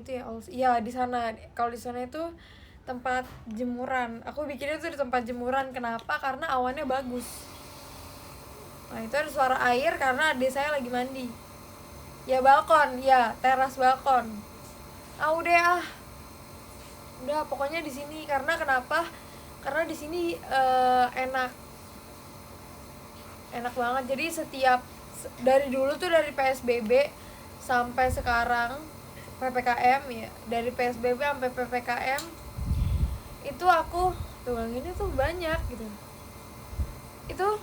itu ya, iya di sana. Kalau di sana itu tempat jemuran, aku bikinnya tuh di tempat jemuran. Kenapa? Karena awannya bagus. Nah itu ada suara air karena adik saya lagi mandi. Ya balkon, ya teras balkon. Udah pokoknya di sini. Karena kenapa? Karena di sini enak banget. Jadi dari dulu tuh, dari PSBB sampai sekarang PPKM ya, dari PSBB sampai PPKM itu aku tuh ini tuh banyak gitu. Itu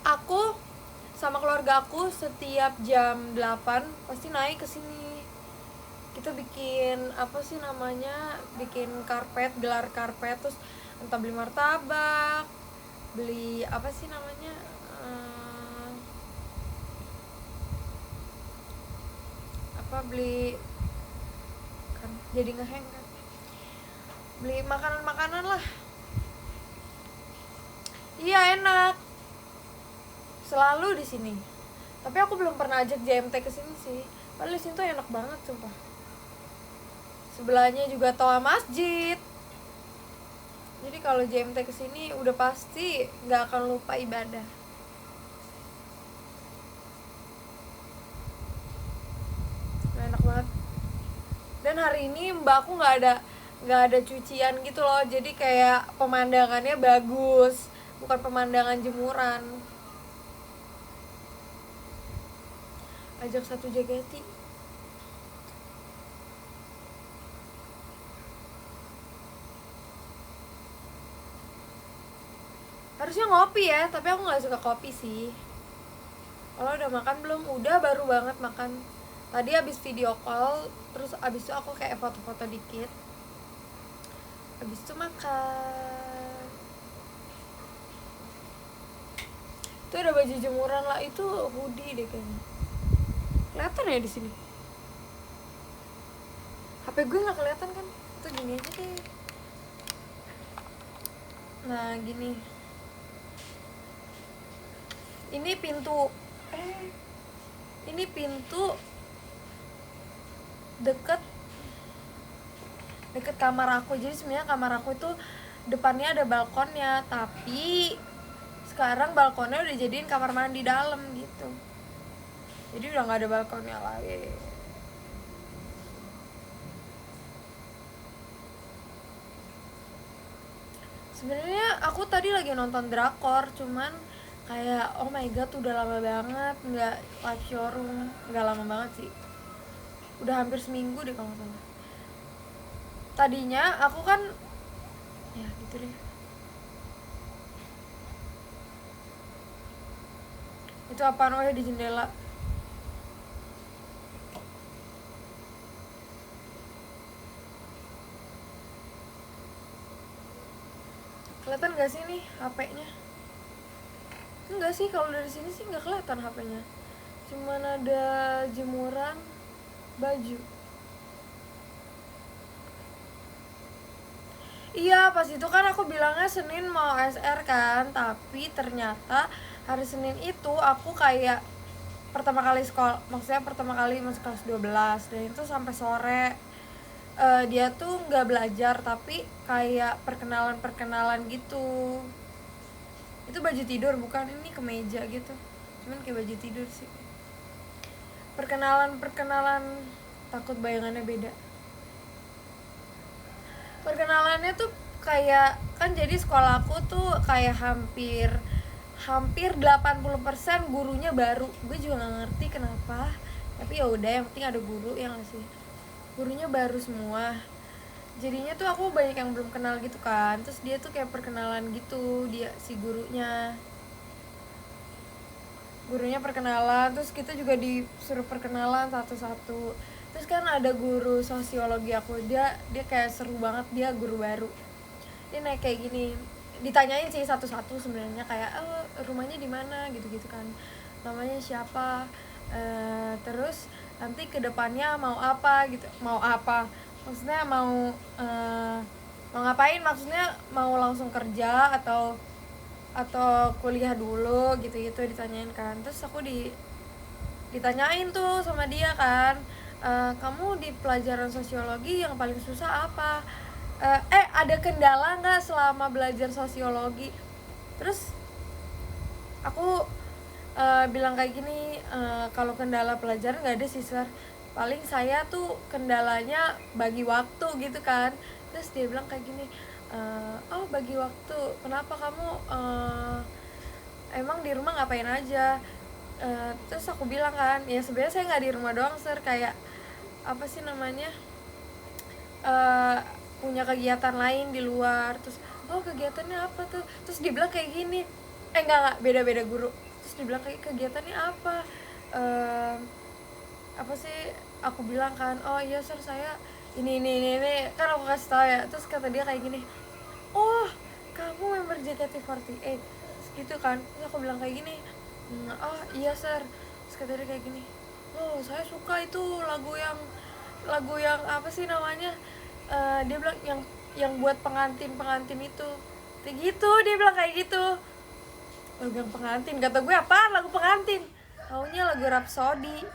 aku sama keluarga aku setiap jam 8 pasti naik ke sini. Kita bikin apa sih namanya, bikin karpet, gelar karpet, terus entah beli martabak, beli apa sih namanya, beli kan jadi ngeheng kan, beli makanan lah. Iya enak, selalu di sini. Tapi aku belum pernah ajak JMT ke sini sih. Padahal di sini tuh enak banget sumpah. Sebelahnya juga toa masjid. Jadi kalau JMT ke sini udah pasti nggak akan lupa ibadah. Enak banget. Dan hari ini mbak aku nggak ada cucian gitu loh, jadi kayak pemandangannya bagus, bukan pemandangan jemuran. Ajak satu jagati. Harusnya ngopi ya, tapi aku nggak suka kopi sih. Kalau udah makan belum? Udah, baru banget makan. Tadi abis video call, terus abis itu aku kayak foto-foto dikit. Abis itu makan. Itu ada baju jemuran lah, itu hoodie deh kayaknya. Kelihatan ya di sini. HP gue nggak kelihatan kan? Itu gini aja deh. Nah gini. Ini pintu. Ini pintu deket kamar aku. Jadi sebenarnya kamar aku itu depannya ada balkonnya, tapi sekarang balkonnya udah jadiin kamar mandi dalam gitu. Jadi udah nggak ada balkonnya lagi. Sebenarnya aku tadi lagi nonton drakor, cuman kayak oh my god udah lama banget nggak live showroom. Nggak lama banget sih, udah hampir seminggu deh kalau nggak salah. Tadinya aku kan ya gitu deh. Itu apaan di jendela? Kelihatan gak sih nih HP-nya? Enggak sih, kalau dari sini sih nggak kelihatan HP-nya. Cuman ada jemuran baju. Iya, pas itu kan aku bilangnya Senin mau SR kan, tapi ternyata hari Senin itu aku kayak pertama kali sekolah, maksudnya pertama kali masuk kelas 12, dan itu sampai sore. Dia tuh nggak belajar tapi kayak perkenalan gitu. Itu baju tidur bukan, ini kemeja gitu, cuman kayak baju tidur sih. Perkenalan takut bayangannya beda. Perkenalannya tuh kayak kan, jadi sekolah aku tuh kayak hampir 80% gurunya baru. Gue juga nggak ngerti kenapa, tapi ya udah, yang penting ada guru yang ngasih. Gurunya baru semua, jadinya tuh aku banyak yang belum kenal gitu kan. Terus dia tuh kayak perkenalan gitu, dia si gurunya perkenalan, terus kita juga disuruh perkenalan satu-satu. Terus kan ada guru sosiologi aku, dia kayak seru banget, dia guru baru. Dia naik kayak gini, ditanyain sih satu-satu sebenarnya, kayak rumahnya di mana gitu-gitu kan, namanya siapa, terus nanti kedepannya mau apa gitu, maksudnya mau ngapain, maksudnya mau langsung kerja atau kuliah dulu gitu ditanyain kan. Terus aku ditanyain tuh sama dia kan, kamu di pelajaran sosiologi yang paling susah apa, ada kendala nggak selama belajar sosiologi. Terus aku bilang kayak gini, kalau kendala pelajaran nggak ada sih sir, paling saya tuh kendalanya bagi waktu gitu kan. Terus dia bilang kayak gini, oh bagi waktu, kenapa kamu emang di rumah ngapain aja. Terus aku bilang kan, ya sebenarnya saya nggak di rumah doang sir, kayak apa sih namanya, uh, punya kegiatan lain di luar. Terus oh kegiatannya apa tuh, terus dibilang kayak gini, enggak beda-beda guru. Terus dibilang kayak kegiatannya apa, uh, apa sih, aku bilang kan, oh iya sir saya ini kan aku kasih tau ya. Terus kata dia kayak gini, oh kamu member JKT48 gitu kan. Terus aku bilang kayak gini, oh iya sir. Terus kata dia kayak gini, oh saya suka itu lagu yang apa sih namanya, dia bilang yang buat pengantin itu kayak gitu. Dia bilang kayak gitu, lagu yang pengantin. Kata gue apaan lagu pengantin, taunya lagu Rhapsody.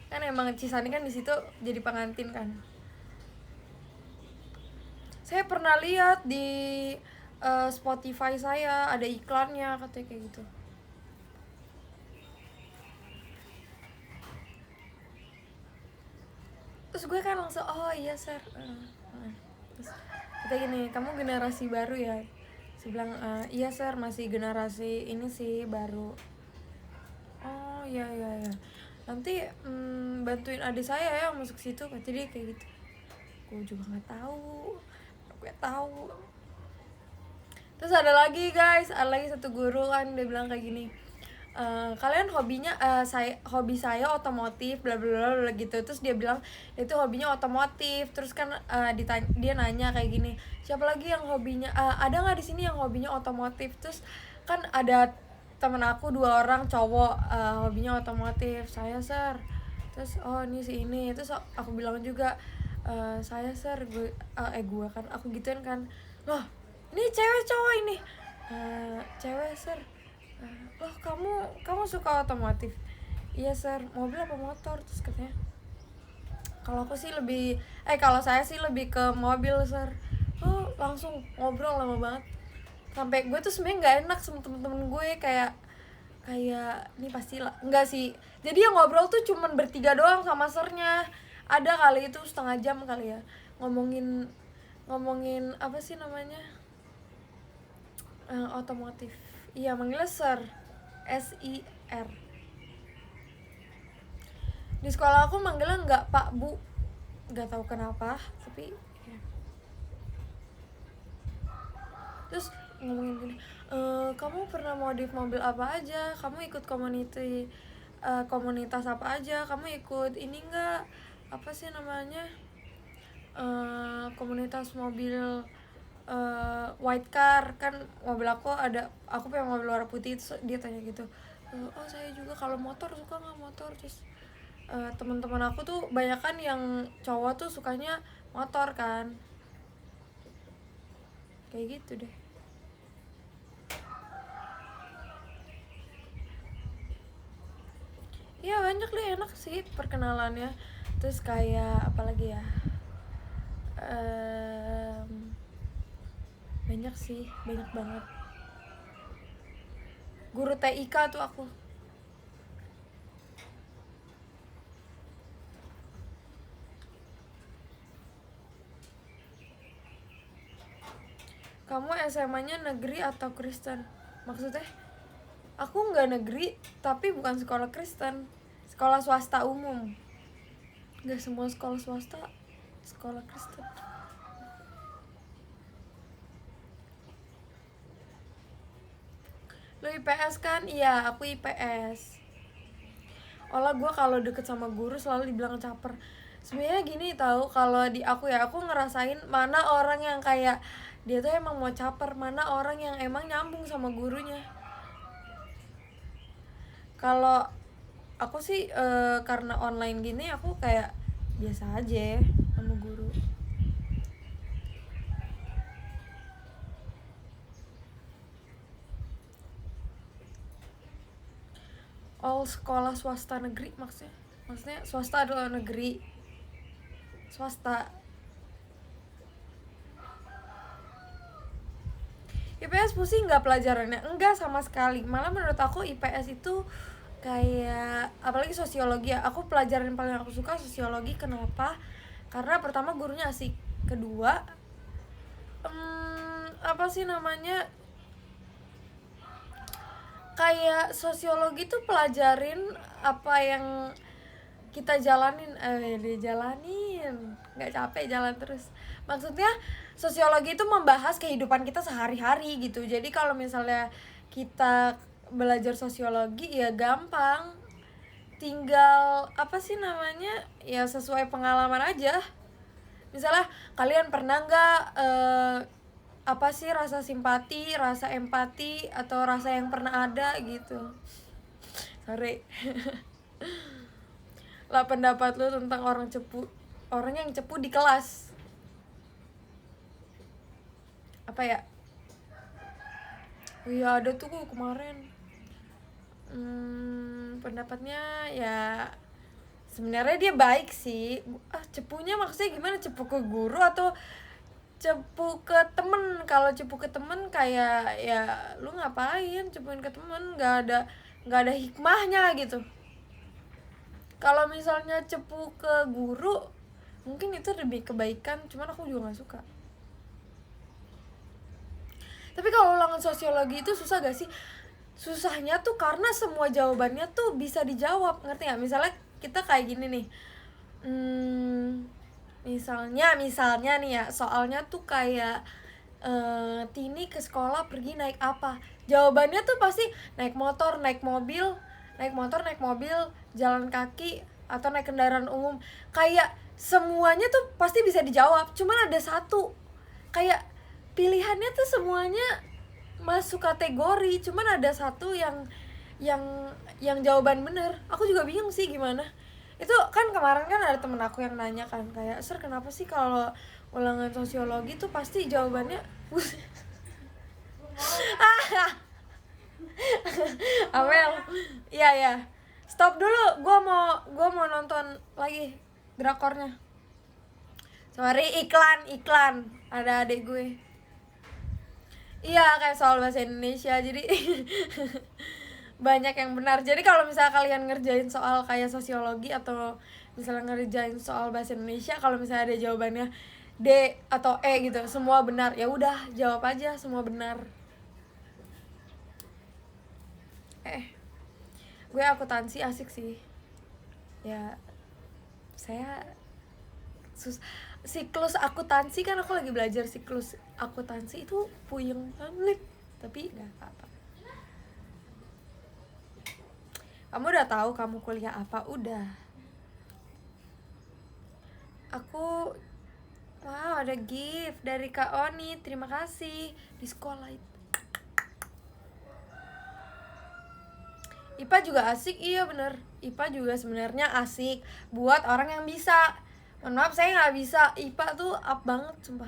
Kan emang Cisani kan di situ jadi pengantin kan. Saya pernah lihat di Spotify saya ada iklannya katanya kayak gitu. Terus gue kan langsung oh iya sir. Terus kita gini, kamu generasi baru ya? Saya bilang iya sir, masih generasi ini sih baru. Oh iya, nanti bantuin adik saya ya masuk situ, kata dia kayak gitu. Gue juga nggak tahu, gue tahu. Terus ada lagi guys, ada lagi satu guru kan, dia bilang kayak gini, kalian hobinya, hobi saya otomotif bla bla bla gitu. Terus dia bilang itu hobinya otomotif. Terus kan dia nanya kayak gini, siapa lagi yang hobinya, ada nggak di sini yang hobinya otomotif. Terus kan ada temen aku 2 orang cowok, hobinya otomotif. Saya sir. Terus oh ini si ini. Terus aku bilang juga, saya sir, gue kan aku gituin kan, loh ini cewek cowok ini, cewek sir. Loh kamu suka otomotif? Iya sir, mobil apa motor? Terus katanya, kalau saya sih lebih ke mobil sir. Oh langsung ngobrol lama banget, sampai gue tuh sebenarnya nggak enak sama temen-temen gue, kayak ini pasti lah, enggak sih. Jadi yang ngobrol tuh cuman bertiga doang sama sernya. Ada kali itu setengah jam kali ya, ngomongin apa sih namanya, otomotif. Iya manggilnya sir, SIR. Di sekolah aku manggilnya nggak pak bu, nggak tahu kenapa, tapi ya. Terus ngomongin gini, kamu pernah modif mobil apa aja, kamu ikut komunitas apa aja, kamu ikut ini nggak, apa sih namanya, komunitas mobil white car. Kan mobil aku pengen mobil warna putih. Terus dia tanya gitu, oh saya juga kalau motor suka nggak motor. Terus teman-teman aku tuh banyak kan yang cowok tuh sukanya motor kan, kayak gitu deh. Iya banyak deh, enak sih perkenalannya. Terus kayak apalagi ya, banyak sih, banyak banget. Guru TIK tuh aku. Kamu SMA-nya negeri atau Kristen? Maksudnya? Aku nggak negeri, tapi bukan sekolah Kristen, sekolah swasta umum. Nggak semua sekolah swasta sekolah Kristen. Lu IPS kan? Iya, aku IPS. Olah gue kalau deket sama guru selalu dibilang caper. Sebenarnya gini tahu, kalau di aku ya, aku ngerasain mana orang yang kayak dia tuh emang mau caper, mana orang yang emang nyambung sama gurunya. Kalau aku sih karena online gini, aku kayak biasa aja sama guru. All sekolah swasta negeri maksudnya? Maksudnya swasta atau negeri? Swasta. IPS pusing nggak pelajarannya? Enggak sama sekali. Malah menurut aku IPS itu kayak, apalagi sosiologi ya, aku pelajaran yang paling aku suka sosiologi. Kenapa? Karena pertama gurunya asik, kedua apa sih namanya, kayak sosiologi tuh pelajarin apa yang kita jalanin, dijalanin, nggak capek jalan terus. Maksudnya sosiologi itu membahas kehidupan kita sehari-hari gitu. Jadi kalau misalnya kita belajar sosiologi ya gampang, tinggal apa sih namanya, ya sesuai pengalaman aja. Misalnya kalian pernah nggak apa sih rasa simpati, rasa empati, atau rasa yang pernah ada gitu. Sorry. Lah, pendapat lu tentang orang yang cepu di kelas apa ya? Oh iya, ada tuh kemarin. Pendapatnya ya sebenarnya dia baik sih. Cepunya maksudnya gimana? Cepu ke guru atau cepu ke temen? Kalau cepu ke temen kayak ya lu ngapain cepuin ke temen, nggak ada hikmahnya gitu. Kalau misalnya cepu ke guru mungkin itu lebih kebaikan, cuman aku juga nggak suka. Tapi kalau ulangan sosiologi itu susah gak sih? Susahnya tuh karena semua jawabannya tuh bisa dijawab, ngerti gak? Misalnya kita kayak gini nih, misalnya nih ya, soalnya tuh kayak Tini ke sekolah pergi naik apa? Jawabannya tuh pasti naik motor, naik mobil, jalan kaki, atau naik kendaraan umum. Kayak semuanya tuh pasti bisa dijawab, cuman ada satu, kayak pilihannya tuh semuanya masuk kategori, cuman ada satu yang jawaban bener. Aku juga bingung sih gimana. Itu kan kemarin kan ada temen aku yang nanya kan, kayak, "Sir, kenapa sih kalau ulangan sosiologi tuh pasti jawabannya Amel, iya. Stop dulu, gua mau nonton lagi drakornya. Sorry, iklan. Ada adik gue. Iya, kayak soal bahasa Indonesia. Jadi banyak yang benar. Jadi kalau misalnya kalian ngerjain soal kayak sosiologi atau misalnya ngerjain soal bahasa Indonesia, kalau misalnya ada jawabannya D atau E gitu, semua benar, ya udah jawab aja semua benar. Gue akuntansi asik sih. Ya, saya siklus akuntansi kan, aku lagi belajar siklus akuntansi itu puyeng banget, tapi nggak apa-apa. Kamu udah tahu kamu kuliah apa? Udah. Wow, ada gift dari Kak Oni, terima kasih. Di sekolah itu IPA juga asik, iya bener. IPA juga sebenarnya asik buat orang yang bisa. Mohon maaf, saya nggak bisa. IPA tuh up banget, sumpah.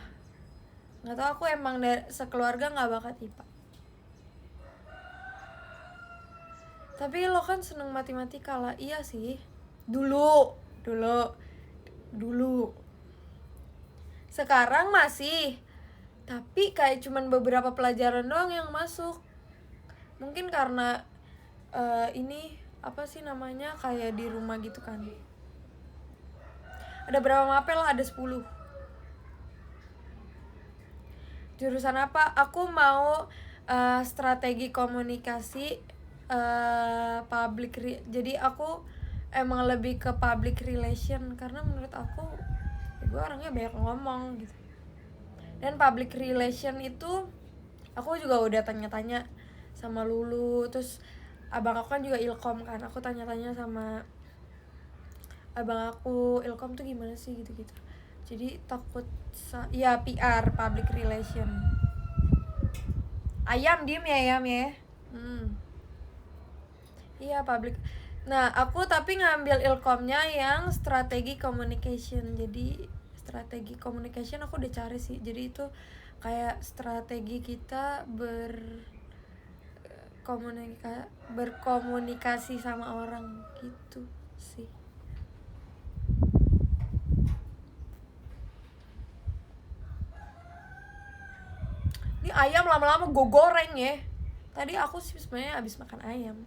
Nggak tahu, aku emang dari sekeluarga nggak bakat IPA. Tapi lo kan seneng matematika lah. Iya sih. Dulu. Sekarang masih. Tapi kayak cuman beberapa pelajaran doang yang masuk. Mungkin karena ini apa sih namanya, kayak di rumah gitu kan. Ada berapa mapel? Ada 10. Jurusan apa? Aku mau strategi komunikasi, jadi aku emang lebih ke public relation, karena menurut aku gue orangnya banyak ngomong gitu. Dan public relation itu aku juga udah tanya-tanya sama Lulu, terus abang aku kan juga ilkom kan, aku tanya-tanya sama abang aku, ilkom tuh gimana sih gitu-gitu. Jadi takut ya PR, public relation. Ayam diem ya, ayam ya. Iya, public. Nah, aku tapi ngambil ilkomnya yang strategi communication. Jadi strategi communication aku udah cari sih. Jadi itu kayak strategi kita berkomunikasi sama orang gitu sih. ayam lama-lama gue goreng ya. Tadi aku sih sebenarnya habis makan ayam.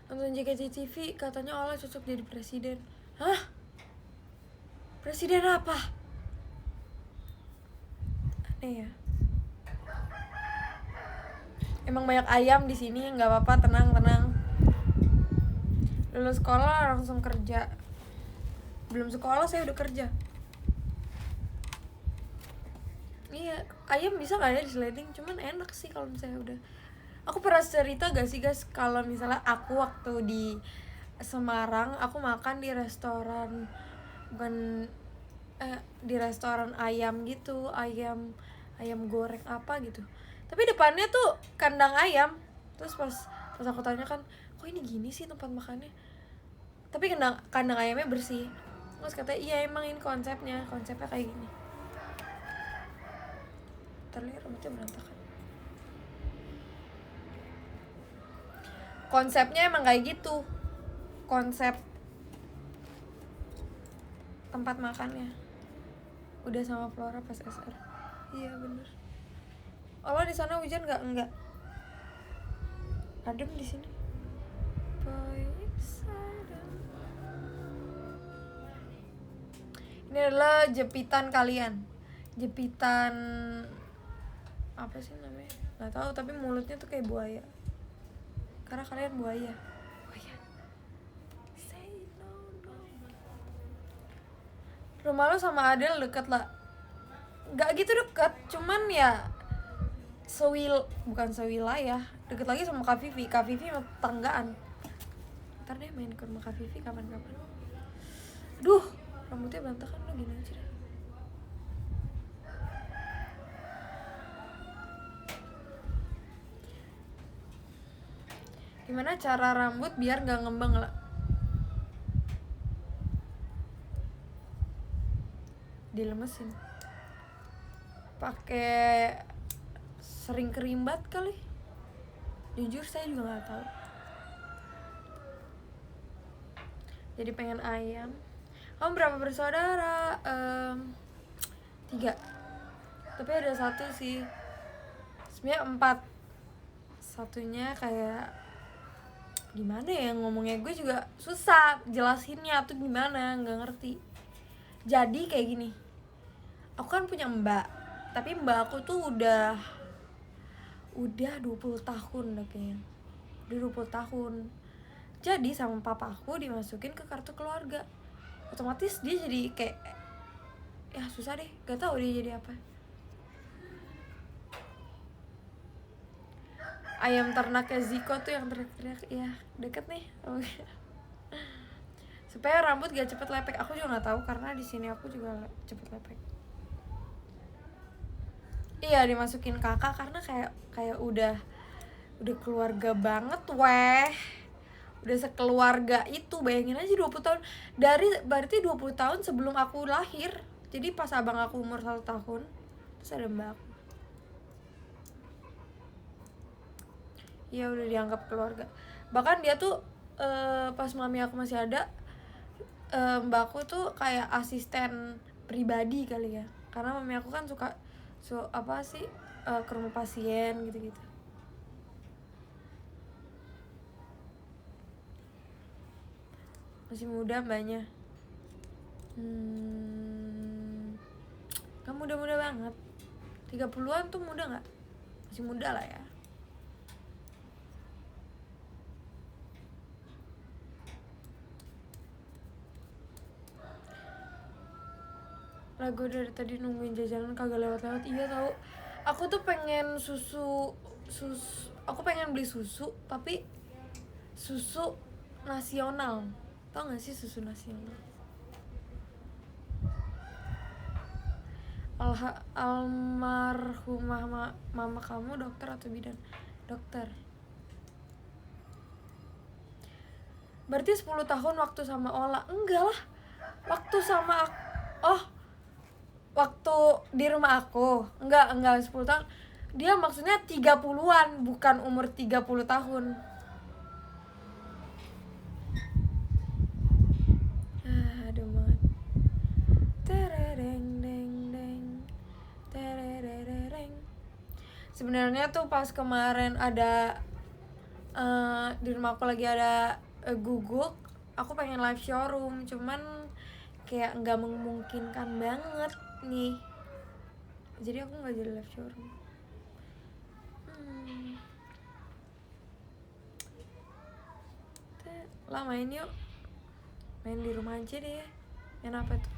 Nonton JKT TV katanya Ola cocok jadi presiden. Hah? Presiden apa? Aneh ya. Emang banyak ayam di sini, nggak apa-apa, tenang. Lulus sekolah langsung kerja. Belum sekolah saya udah kerja. Iya, ayam bisa nggak ya di sliding? Cuman enak sih kalau misalnya udah. Aku pernah cerita gak sih guys, kalau misalnya aku waktu di Semarang, aku makan di restoran, bukan di restoran ayam gitu, ayam goreng apa gitu. Tapi depannya tuh kandang ayam. Terus pas aku tanya kan, kok ini gini sih tempat makannya? Tapi kandang ayamnya bersih. Terus katanya iya emang ini konsepnya kayak gini. Terlihat rambutnya berantakan. Konsepnya emang kayak gitu, konsep tempat makannya. Udah sama Flora pas SR. Iya bener. Allah di sana hujan nggak? Enggak. Adem di sini. Ini adalah jepitan kalian. Jepitan apa sih namanya? Nggak tahu, tapi mulutnya tuh kayak buaya. Karena kalian buaya. Say no. Rumah lo sama Adel deket lah. Gak gitu deket, cuman ya bukan sewilayah. Deket lagi sama Kak Vivi. Kak Vivi sama tetanggaan. Ntar deh main ke rumah Kak Vivi kapan-kapan. Duh, rambutnya berantakan, lo gini aja deh. Gimana cara rambut biar gak ngembang lah? Dilemesin. Pakai sering kerimbat kali. Jujur saya juga nggak tahu. Jadi pengen ayam. Kamu berapa bersaudara? 3. Tapi ada 1 sih. Sebenarnya 4. Satunya kayak gimana ya ngomongnya, gue juga susah jelasinnya tuh gimana, nggak ngerti. Jadi kayak gini, aku kan punya mbak, tapi mbak aku tuh udah 20 tahun udah kayaknya. Udah 20 tahun. Jadi sama papa aku dimasukin ke kartu keluarga. Otomatis dia jadi kayak ya susah deh, gak tahu dia jadi apa. Ayam ternaknya Ziko tuh yang teriak-teriak, ya deket nih. Supaya rambut gak cepet lepek. Aku juga nggak tahu karena di sini aku juga cepet lepek. Iya dimasukin kakak karena kayak udah keluarga banget weh. Udah sekeluarga itu, bayangin aja 20 tahun. Berarti 20 tahun sebelum aku lahir. Jadi pas abang aku umur 1 tahun, terus ada mbak aku. Ya udah dianggap keluarga. Bahkan dia tuh pas mami aku masih ada, mbak aku tuh kayak asisten pribadi kali ya. Karena mami aku kan suka ke rumah pasien gitu-gitu. Masih muda mbaknya. Gak muda-muda banget. 30-an tuh muda gak? Masih muda lah ya. Lah gue dari tadi nungguin jajanan kagak lewat-lewat. Iya tahu. Aku tuh pengen aku pengen beli susu, tapi susu nasional. Tau gak sih susu nasional? Almarhumah mama kamu dokter atau bidan? Dokter. Berarti 10 tahun waktu sama Ola. Enggak lah. Waktu sama waktu di rumah aku. Enggak 10 tahun. Dia maksudnya 30-an, bukan umur 30 tahun. sebenarnya tuh pas kemarin ada di rumah aku lagi ada guguk, aku pengen live showroom, cuman kayak nggak memungkinkan banget nih, jadi aku nggak jadi live showroom. Lah main yuk, main di rumah aja deh. Yang apa tuh?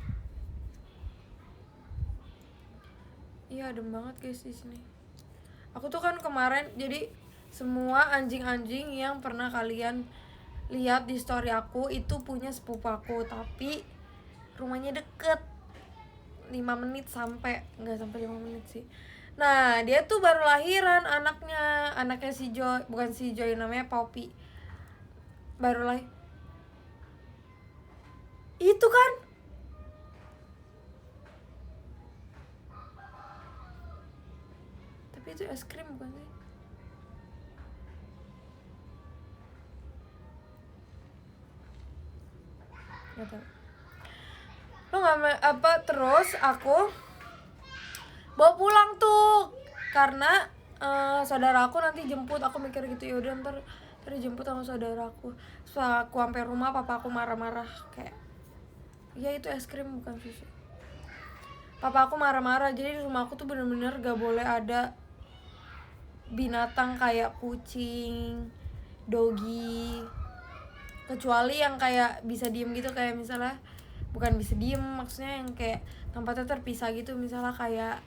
Iya adem banget guys di sini. Aku tuh kan kemarin jadi semua anjing-anjing yang pernah kalian lihat di story aku itu punya sepupu aku, tapi rumahnya deket 5 menit sampai, nggak sampai 5 menit sih. Nah dia tuh baru lahiran anaknya si Joy, bukan si Joy, namanya Poppy, baru lahir. Itu kan tapi itu es krim bukan sih? Gak tau. Lo nggak apa, terus aku bawa pulang tuh karena saudara aku nanti jemput. Aku mikir gitu, ya udah ntar dijemput sama saudaraku. Setelah aku sampai rumah papa aku marah-marah kayak, ya itu es krim bukan susu. Papa aku marah-marah, jadi di rumah aku tuh bener-bener gak boleh ada binatang kayak kucing, doggy, kecuali yang kayak bisa diem gitu, kayak misalnya bukan bisa diem, maksudnya yang kayak tempatnya terpisah gitu, misalnya kayak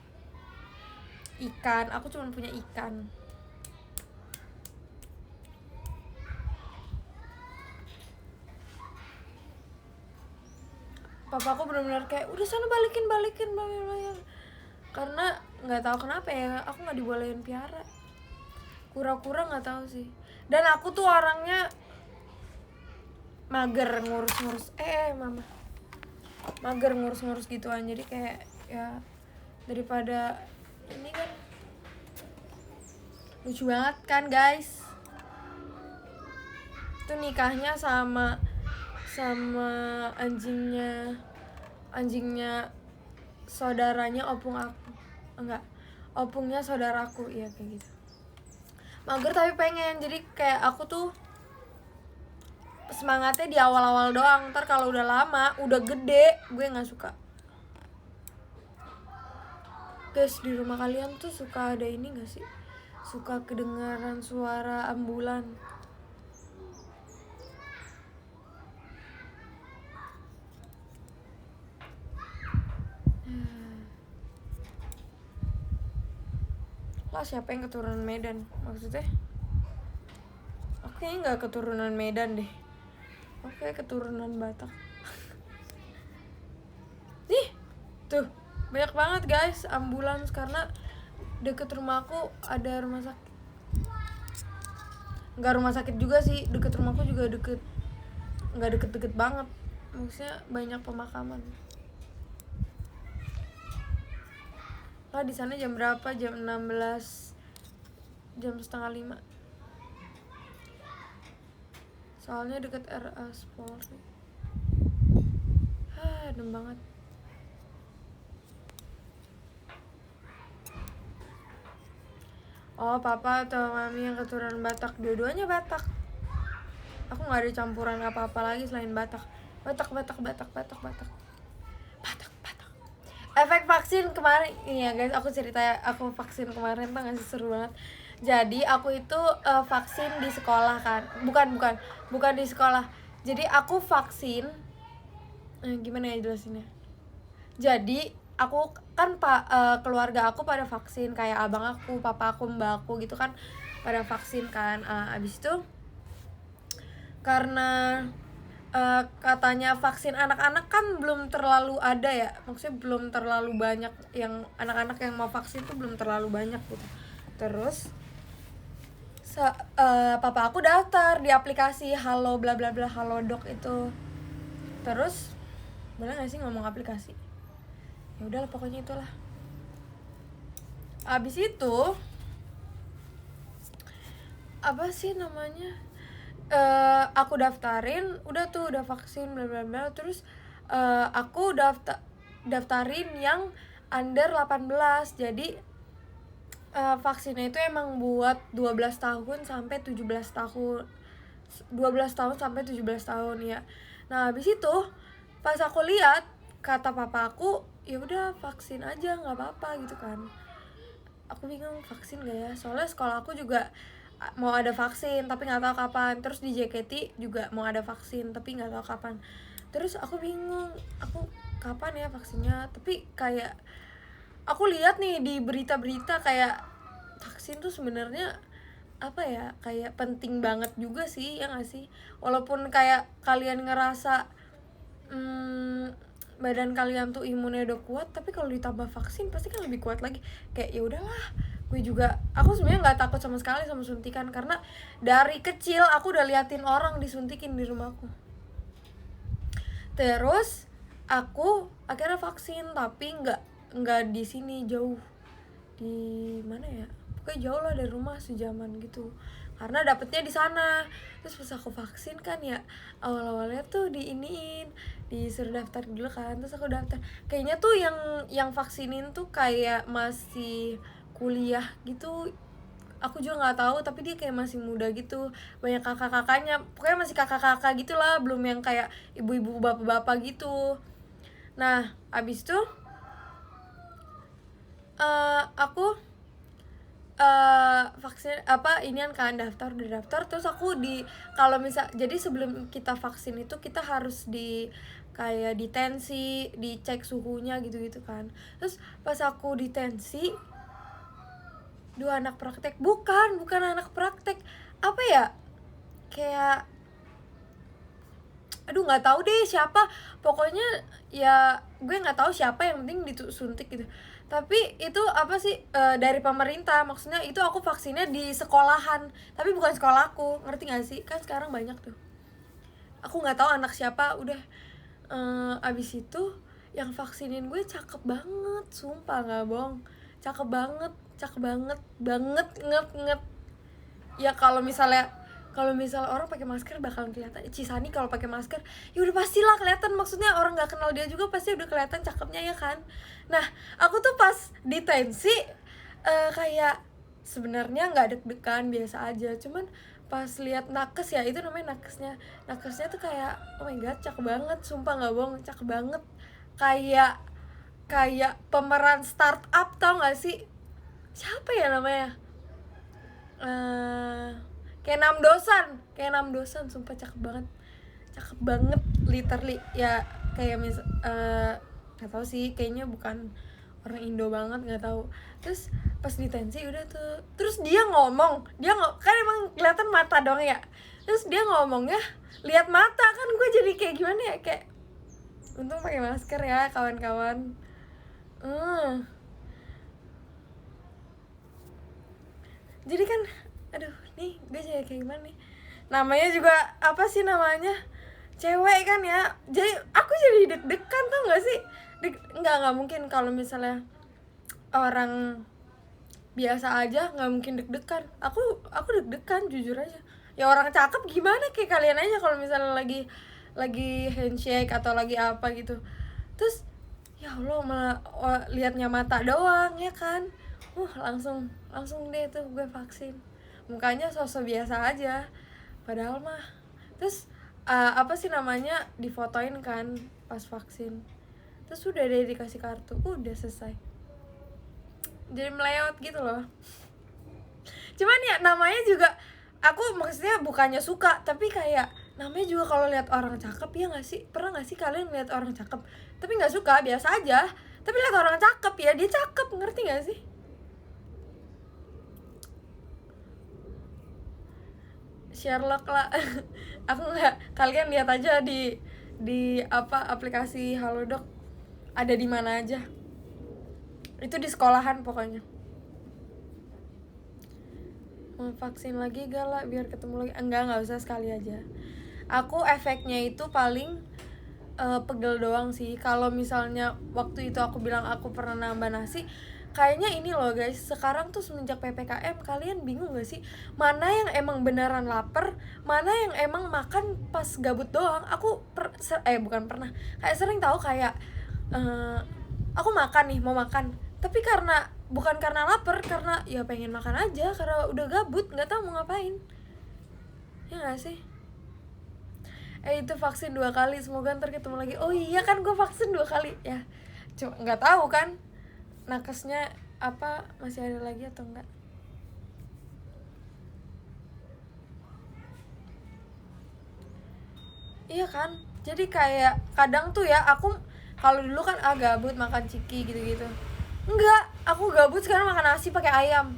ikan. Aku cuma punya ikan. Papa aku benar-benar kayak udah sana balikin karena nggak tahu kenapa ya aku nggak dibolehin piara, kura-kura nggak tahu sih. Dan aku tuh orangnya mager ngurus-ngurus mama mager ngurus-ngurus gituan, jadi kayak ya daripada ini kan. Lucu banget kan guys, itu nikahnya sama anjingnya saudaranya opung aku, enggak, opungnya saudaraku, iya kayak gitu. Mager tapi pengen, jadi kayak aku tuh semangatnya di awal-awal doang, ntar kalau udah lama udah gede gue nggak suka. Guys, di rumah kalian tuh suka ada ini nggak sih, suka kedengaran suara ambulan? Lah siapa yang keturunan Medan maksudnya? Aku kayaknya nggak keturunan Medan deh, aku kayak keturunan Batak. Nih tuh banyak banget guys ambulans, karena deket rumah aku ada rumah sakit. Nggak rumah sakit juga sih, deket rumahku juga deket, nggak deket-deket banget, maksudnya banyak pemakaman. Lah di sana jam berapa? Jam 16, jam setengah 5. Soalnya deket RS Polri. Adem banget. Oh papa atau mami yang keturunan Batak? Dua-duanya Batak. Aku nggak ada campuran apa-apa lagi selain Batak. Batak. Efek vaksin kemarin, iya guys, aku cerita ya, aku vaksin kemarin tuh nggak sih, seru banget. Jadi aku itu vaksin di sekolah kan, bukan di sekolah. Jadi aku vaksin, gimana ya jelasinnya? Jadi aku kan keluarga aku pada vaksin, kayak abang aku, papa aku, mbak aku gitu kan pada vaksin kan. Abis itu karena katanya vaksin anak-anak kan belum terlalu ada ya, maksudnya belum terlalu banyak yang anak-anak yang mau vaksin tuh belum terlalu banyak gitu. Terus papa aku daftar di aplikasi Halo bla bla bla, Halodoc itu. Terus boleh nggak sih ngomong aplikasi? Ya udahlah pokoknya itulah. Abis itu apa sih namanya? Aku daftarin, udah vaksin bla bla bla. Terus aku daftarin yang under 18. Jadi Vaksinnya itu emang buat 12 tahun sampai 17 tahun. 12 tahun sampai 17 tahun ya. Nah, habis itu pas aku lihat, kata papa aku, ya udah vaksin aja nggak apa-apa gitu kan. Aku bingung vaksin gak ya, soalnya sekolah aku juga mau ada vaksin tapi nggak tahu kapan. Terus di JKT juga mau ada vaksin tapi nggak tahu kapan. Terus aku bingung, aku kapan ya vaksinnya. Tapi kayak aku lihat nih di berita-berita kayak vaksin tuh sebenarnya apa ya, kayak penting banget juga sih, ya nggak sih? Walaupun kayak kalian ngerasa badan kalian tuh imunnya udah kuat, tapi kalau ditambah vaksin pasti kan lebih kuat lagi. Kayak ya udahlah, aku sebenarnya nggak takut sama sekali sama suntikan, karena dari kecil aku udah liatin orang disuntikin di rumahku. Terus aku akhirnya vaksin, tapi nggak di sini, jauh. Di mana ya, pokoknya jauh lah dari rumah, sejaman gitu, karena dapetnya di sana. Terus pas aku vaksin kan ya, awalnya tuh disuruh daftar dulu kan. Terus aku daftar, kayaknya tuh yang vaksinin tuh kayak masih kuliah gitu. Aku juga nggak tahu, tapi dia kayak masih muda gitu, banyak kakak-kakaknya, pokoknya masih kakak-kakak gitulah, belum yang kayak ibu-ibu bapak-bapak gitu. Nah abis tuh aku vaksin inian kan, udah daftar. Terus aku kalau misal, jadi sebelum kita vaksin itu kita harus kayak ditensi, dicek suhunya gitu kan. Terus pas aku ditensi, dua anak praktek, bukan anak praktek, apa ya, kayak aduh nggak tahu deh siapa, pokoknya ya gue nggak tahu siapa, yang penting disuntik gitu. Tapi itu apa sih, dari pemerintah, maksudnya itu aku vaksinnya di sekolahan tapi bukan sekolahku, ngerti nggak sih? Kan sekarang banyak tuh, aku nggak tahu anak siapa. Udah abis itu yang vaksinin gue cakep banget, sumpah nggak bohong, cakep banget banget nget. Ya kalau misalnya orang pakai masker bakalan kelihatan. Cisani kalau pakai masker ya udah pastilah kelihatan, maksudnya orang nggak kenal dia juga pasti udah kelihatan cakepnya ya kan. Nah aku tuh pas ditensi kayak sebenarnya nggak deg-degan, biasa aja. Cuman pas lihat nakes, ya itu namanya nakesnya tuh kayak oh my god cakep banget, sumpah nggak bohong, cakep banget. Kayak pemeran startup, tau nggak sih siapa ya namanya, kayak enam dosan, sumpah cakep banget literally ya. Kayak nggak tahu sih, kayaknya bukan orang Indo banget, nggak tahu. Terus pas ditensi udah tuh, terus dia ngomong kan emang kelihatan mata doang ya. Terus dia ngomongnya lihat mata kan, gue jadi kayak gimana ya, kayak untung pakai masker ya kawan-kawan. Jadi kan aduh nih gue jadi kayak gimana nih, namanya juga apa sih namanya, cewek kan ya, jadi aku jadi deg-degan, tau gak sih? Nggak mungkin kalau misalnya orang biasa aja nggak mungkin deg-degan. Aku deg-degan jujur aja. Ya orang cakep gimana, kayak kalian aja kalau misalnya lagi handshake atau lagi apa gitu, terus ya Allah malah liatnya mata doang ya kan. Langsung deh tuh gue vaksin, mukanya sosok biasa aja padahal mah. Terus apa sih namanya, difotoin kan pas vaksin. Terus udah deh dikasih kartu, udah selesai. Jadi melewat gitu loh. Cuman ya namanya juga, aku maksudnya bukannya suka, tapi kayak namanya juga kalau lihat orang cakep, ya nggak sih? Pernah nggak sih kalian lihat orang cakep tapi nggak suka, biasa aja, tapi lihat orang cakep ya dia cakep, ngerti nggak sih? Sherlock lah. Aku nggak, kalian lihat aja di aplikasi Halodoc, ada di mana aja, itu di sekolahan pokoknya. Mau vaksin lagi gak lah biar ketemu lagi? Nggak usah, sekali aja. Aku efeknya itu paling pegel doang sih. Kalau misalnya waktu itu aku bilang aku pernah nambah nasi, kayaknya ini loh guys, sekarang tuh semenjak PPKM kalian bingung gak sih mana yang emang beneran lapar, mana yang emang makan pas gabut doang. Aku bukan pernah, kayak sering tahu kayak aku makan nih, mau makan, tapi karena bukan karena lapar, karena ya pengen makan aja, karena udah gabut nggak tahu mau ngapain, ya nggak sih? Itu vaksin 2 kali, semoga ntar ketemu lagi. Oh iya kan gue vaksin 2 kali ya, cuma nggak tahu kan nakesnya apa masih ada lagi atau enggak. Iya kan, jadi kayak kadang tuh ya aku kalau dulu kan gabut makan ciki gitu-gitu, enggak, aku gabut sekarang makan nasi pakai ayam,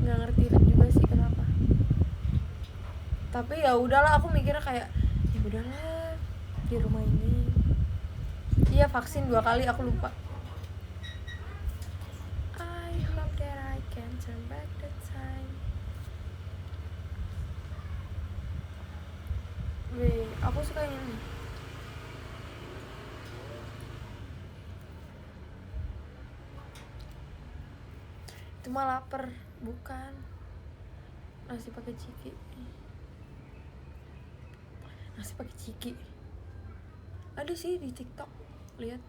nggak ngerti juga sih kenapa, tapi ya udahlah, aku mikirnya kayak ya udahlah di rumah ini. Iya vaksin 2 kali, aku lupa. I hope that I can turn back the time. Wih, aku suka ini. Itu mah lapar, bukan nasi pakai ciki. Nasi pakai ciki ada sih di TikTok, lihat.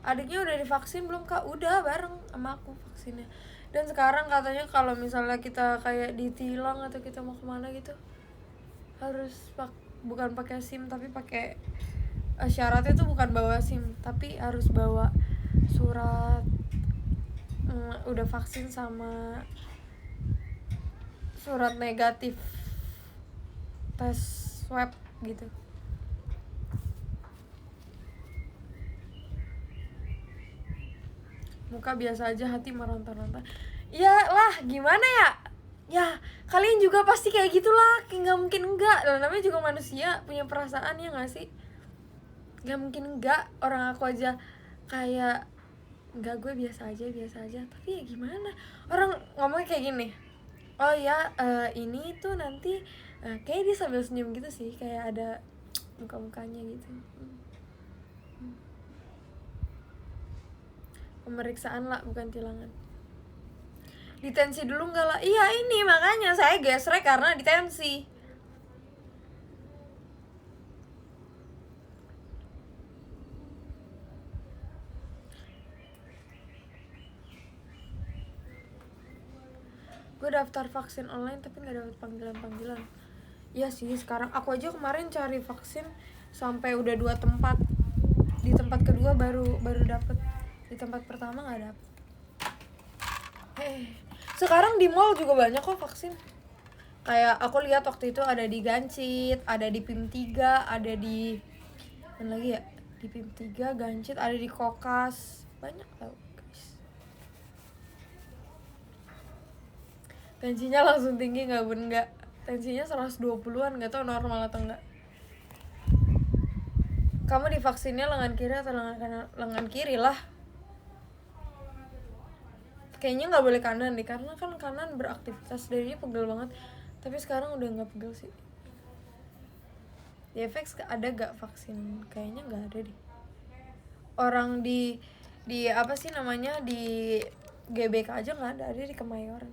Adiknya udah divaksin belum kak? Udah, bareng sama aku vaksinnya. Dan sekarang katanya kalau misalnya kita kayak ditilang atau kita mau kemana gitu harus bukan pakai SIM tapi pakai syaratnya tuh bukan bawa SIM tapi harus bawa surat udah vaksin sama surat negatif tes swab gitu. Muka biasa aja, hati meronta-ronta. Ya lah, gimana ya? Ya, kalian juga pasti kayak gitulah. Nggak mungkin enggak. Namanya juga manusia, punya perasaan, ya nggak sih? Nggak mungkin enggak. Orang aku aja kayak nggak, gue biasa aja. Tapi ya gimana? Orang ngomongnya kayak gini. Oh ya, ini tuh nanti kayak dia sambil senyum gitu sih, kayak ada muka-mukanya gitu. Pemeriksaan lah, bukan tilangan. Ditensi dulu enggak lah? Iya, ini makanya saya gesrek karena ditensi. Gue daftar vaksin online tapi nggak dapet panggilan. Iya sih, sekarang aku aja kemarin cari vaksin sampai udah 2 tempat. Di tempat kedua baru dapet, di tempat pertama nggak dapet. Sekarang di mall juga banyak kok vaksin. Kayak aku lihat waktu itu ada di Gancit, ada di PIM 3, ada di mana lagi ya? Di PIM 3, Gancit, ada di Kokas. Banyak tau guys. Tensinya langsung tinggi nggak bun nggak? Tensinya 120-an, nggak tahu normal atau enggak. Kamu divaksinnya lengan kiri atau lengan kanan? Lengan kiri lah. Kayaknya nggak boleh kanan deh, karena kan kanan beraktivitas, darinya pegel banget. Tapi sekarang udah nggak pegel sih. Di FX ada gak vaksin? Kayaknya nggak ada deh. Orang di apa sih namanya, di GBK aja nggak ada di Kemayoran.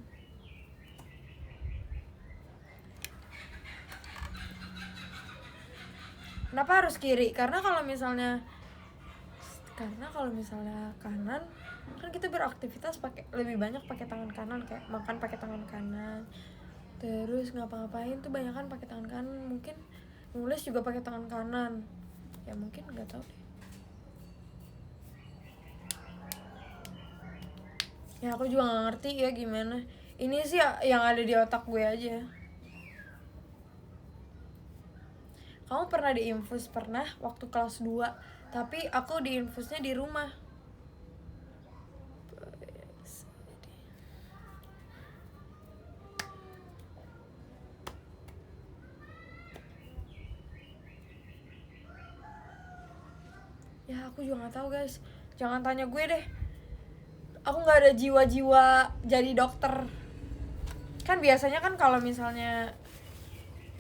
Kenapa harus kiri? Karena kalau misalnya kanan kan kita beraktivitas pakai lebih banyak pakai tangan kanan, kayak makan pakai tangan kanan, terus ngapa-ngapain tuh banyak kan pakai tangan kanan, mungkin nulis juga pakai tangan kanan ya, mungkin nggak tahu deh ya, aku juga nggak ngerti ya gimana. Ini sih yang ada di otak gue aja. Kamu pernah diinfus? Pernah, waktu kelas 2. Tapi aku diinfusnya di rumah. Ya aku juga nggak tahu guys. Jangan tanya gue deh. Aku nggak ada jiwa-jiwa jadi dokter. Kan biasanya kan kalau misalnya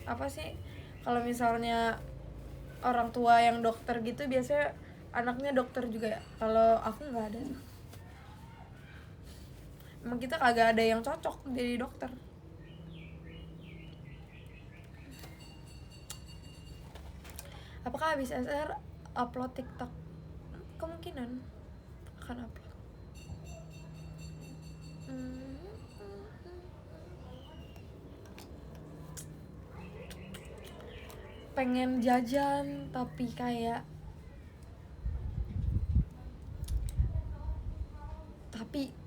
apa sih? Kalau misalnya orang tua yang dokter gitu biasanya anaknya dokter juga ya. Kalau aku nggak ada. Emang kita kagak ada yang cocok jadi dokter. Apakah habis SR upload TikTok? Kemungkinan akan upload. Pengen jajan tapi kayak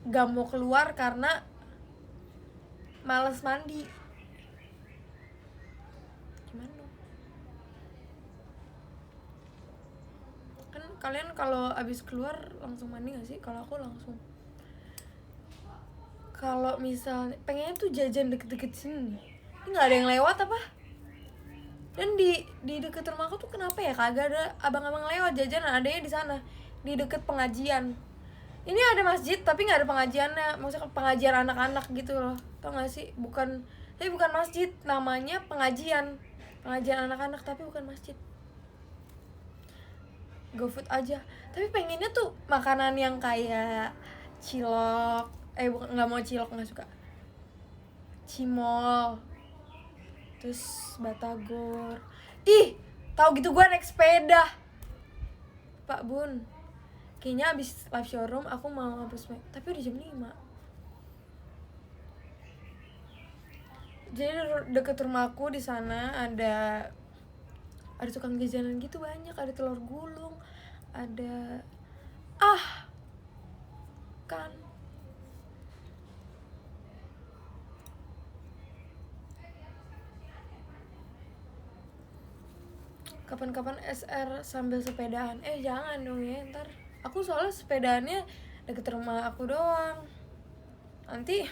gak mau keluar karena males mandi. Gimana dong? Kan kalian kalau abis keluar langsung mandi gak sih? Kalau aku langsung. Kalau misalnya pengennya tuh jajan deket-deket sini, ini nggak ada yang lewat apa? Dan di deket rumah aku tuh kenapa ya kagak ada abang-abang lewat jajan, adanya di sana di deket pengajian. Ini ada masjid tapi nggak ada pengajiannya, maksudnya pengajian anak-anak gitu loh, tau gak sih? Bukan masjid, namanya pengajian anak-anak tapi bukan masjid. GoFood aja, tapi pengennya tuh makanan yang kayak cilok, nggak mau cilok, nggak suka cimol, terus batagor. Ih, tahu gitu gue naik sepeda. Pak Bun, kayaknya abis live showroom aku mau hapus tapi udah jam 5. Jadi deket rumahku di sana ada tukang jajanan gitu banyak, ada telur gulung, ada kan kapan-kapan SR sambil sepedaan. Jangan dong ya, ntar aku soalnya sepedaannya deket rumah aku doang, nanti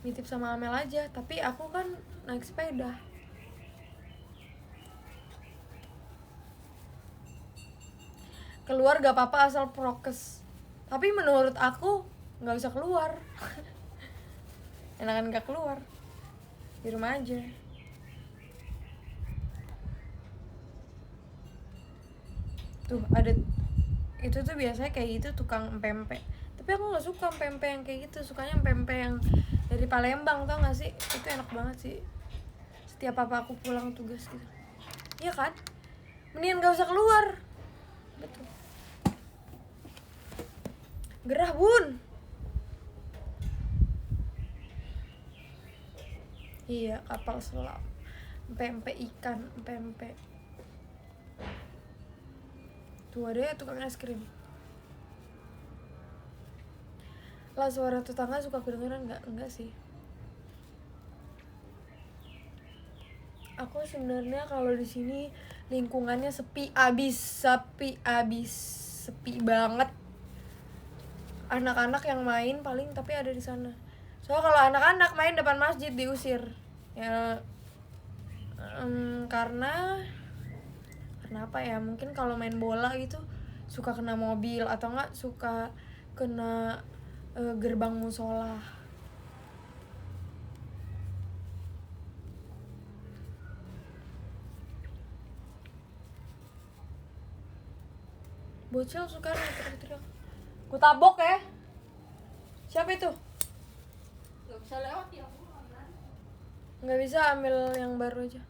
nitip sama Amel aja, tapi aku kan naik sepeda. Keluar gak apa-apa asal prokes, tapi menurut aku gak usah keluar. Enakan gak keluar, di rumah aja. Tuh ada itu tuh biasanya kayak gitu, tukang pempek. Tapi aku nggak suka pempek yang kayak gitu, sukanya pempek yang dari Palembang, tau gak sih? Itu enak banget sih. Setiap aku pulang tugas gitu. Iya kan? Mendingan gak usah keluar. Betul. Gerah Bun. Iya, kapal selam, pempek ikan, pempek. Tuh ada ya tukang es krim. Lah suara tetangga suka kedengeran nggak? Enggak sih. Aku sebenarnya kalau di sini lingkungannya sepi banget. Anak-anak yang main paling tapi ada di sana. Soalnya kalau anak-anak main depan masjid diusir. Ya karena apa ya? Mungkin kalau main bola gitu suka kena mobil atau enggak suka kena gerbang musola. Bocil suka teriak-teriak. Gue tabok ya. Siapa itu? Gak bisa lewat ya. Nggak bisa, ambil yang baru aja.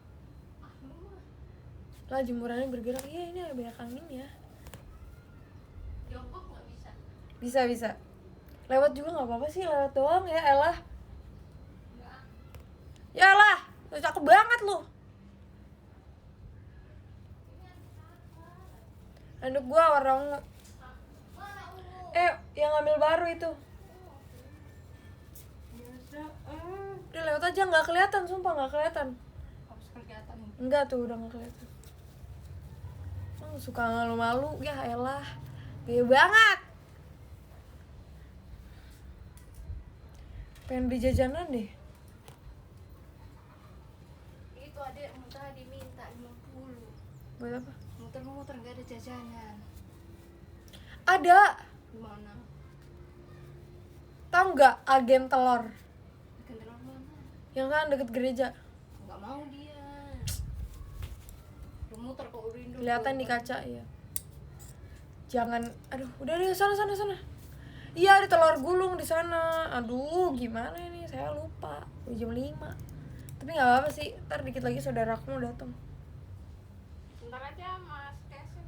Lah jemurannya bergerak. Iya, ini ada banyak angin ya. Jongkok gak bisa. Bisa. Lewat juga nggak apa-apa sih, lewat doang ya elah. Ya lah, cakep banget lu. Anduk gua warna ungu. Yang ambil baru itu. Udah lewat aja, nggak kelihatan, sumpah nggak kelihatan. Harus kelihatan. Enggak tuh, udah nggak kelihatan. Suka malu-malu, ya elah, gaya banget. Pengen beli jajanan deh. Itu adek muter diminta 50. Buat apa? Muter-muter nggak ada jajanan. Ada. Gimana? Tahu nggak agen telur? Kendaraan mana? Yang kan deket gereja. Nggak mau dia. Lu muter kok rindu. Kelihatan di kaca ya. Jangan, aduh, udah deh sana. Iya, ada telur gulung di sana. Aduh, gimana ini? Saya lupa. Udah jam 5. Tapi nggak apa-apa sih, ntar dikit lagi saudaraku mau datang. Bentar aja Mas Kesin.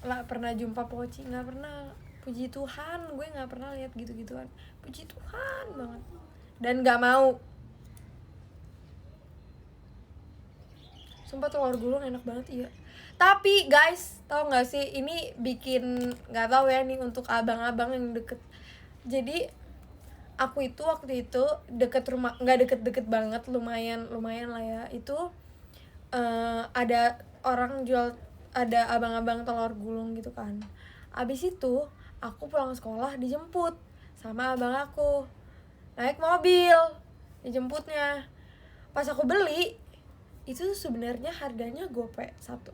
Lah pernah jumpa Poci, nggak pernah. Puji Tuhan, gue nggak pernah lihat gitu-gituan. Puji Tuhan banget. Dan nggak mau. Sumpah telur gulung enak banget, iya. Tapi guys, tau nggak sih, ini bikin nggak tahu ya nih untuk abang-abang yang deket. Jadi aku itu waktu itu deket rumah, nggak deket-deket banget, lumayan lah ya. Itu ada orang jual, ada abang-abang telur gulung gitu kan. Abis itu aku pulang sekolah dijemput sama abang aku, naik mobil dijemputnya. Pas aku beli itu sebenarnya harganya gope, satu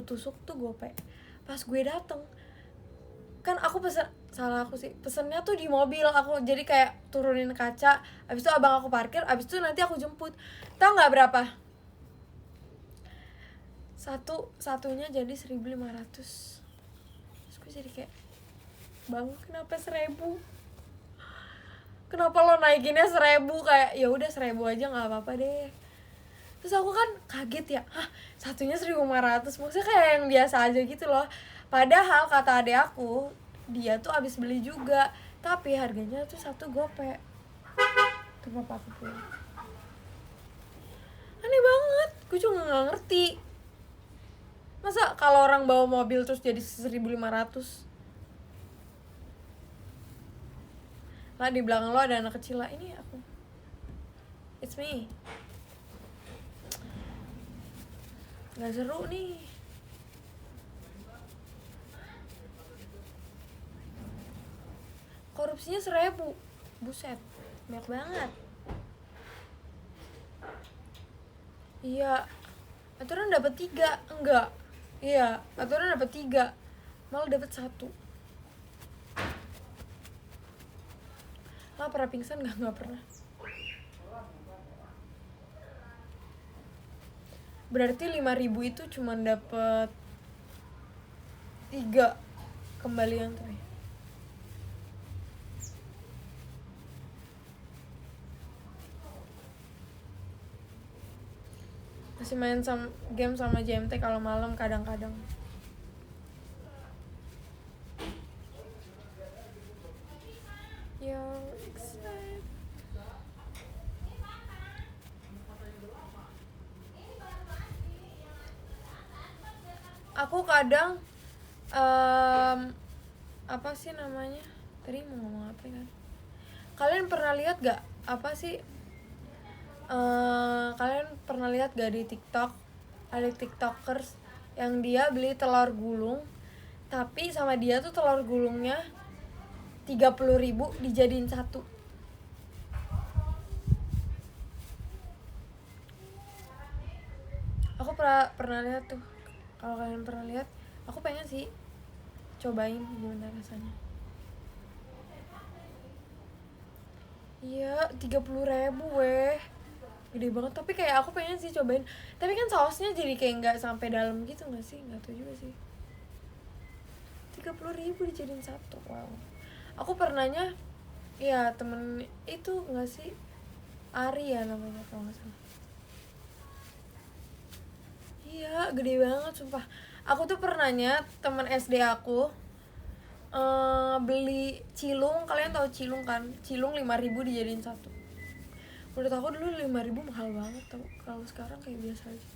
tusuk tuh gope. Pas gue dateng kan, aku pesen, salah aku sih, pesennya tuh di mobil aku, jadi kayak turunin kaca, abis itu abang aku parkir, abis itu nanti aku jemput. Tahu nggak berapa? Satunya jadi 1.500. Terus gue jadi kayak, bang kenapa 1.000? Kenapa lo naikinnya 1.000? Kayak ya udah 1.000 aja nggak apa-apa deh. Terus aku kan kaget ya, hah satunya 1.500, maksudnya kayak yang biasa aja gitu loh. Padahal kata adek aku, dia tuh abis beli juga, tapi harganya tuh 1 gope. Tuh papa aku pulang. Aneh banget, gue juga gak ngerti. Masa kalau orang bawa mobil terus jadi 1.500? Lah di belakang lo ada anak kecil lah, ini aku. It's me. Gak seru nih. Korupsinya 1.000. Buset, banyak banget. Iya, aturan dapat 3, enggak. Iya, aturan dapat 3, malah dapat 1. Lah pernah pingsan nggak pernah. Berarti 5.000 itu cuma dapat 3 kembalian tuh. Masih main game sama JMT kalau malam kadang-kadang. You're excited. Aku kadang apa sih namanya? Tadi mau ngomong apa kan? Kalian pernah lihat gak apa sih? Kalian pernah lihat gak di TikTok ada TikTokers yang dia beli telur gulung, tapi sama dia tuh telur gulungnya 30.000 dijadiin 1. Aku pernah lihat tuh. Kalau kalian pernah lihat, aku pengen sih cobain gimana rasanya. Iya, 30.000 weh, gede banget. Tapi kayak aku pengen sih cobain. Tapi kan sausnya jadi kayak nggak sampai dalam gitu nggak sih? Nggak tahu juga sih. 30.000 dijadiin 1, wow. Aku pernahnya, ya temen itu nggak sih, Ari ya namanya kalau nggak salah. Iya, gede banget sumpah. Aku tuh pernahnya temen SD aku beli cilung, kalian tahu cilung kan? Cilung 5.000 dijadiin 1. Menurut aku dulu 5.000 mahal banget tau. Kalau sekarang kayak biasa aja.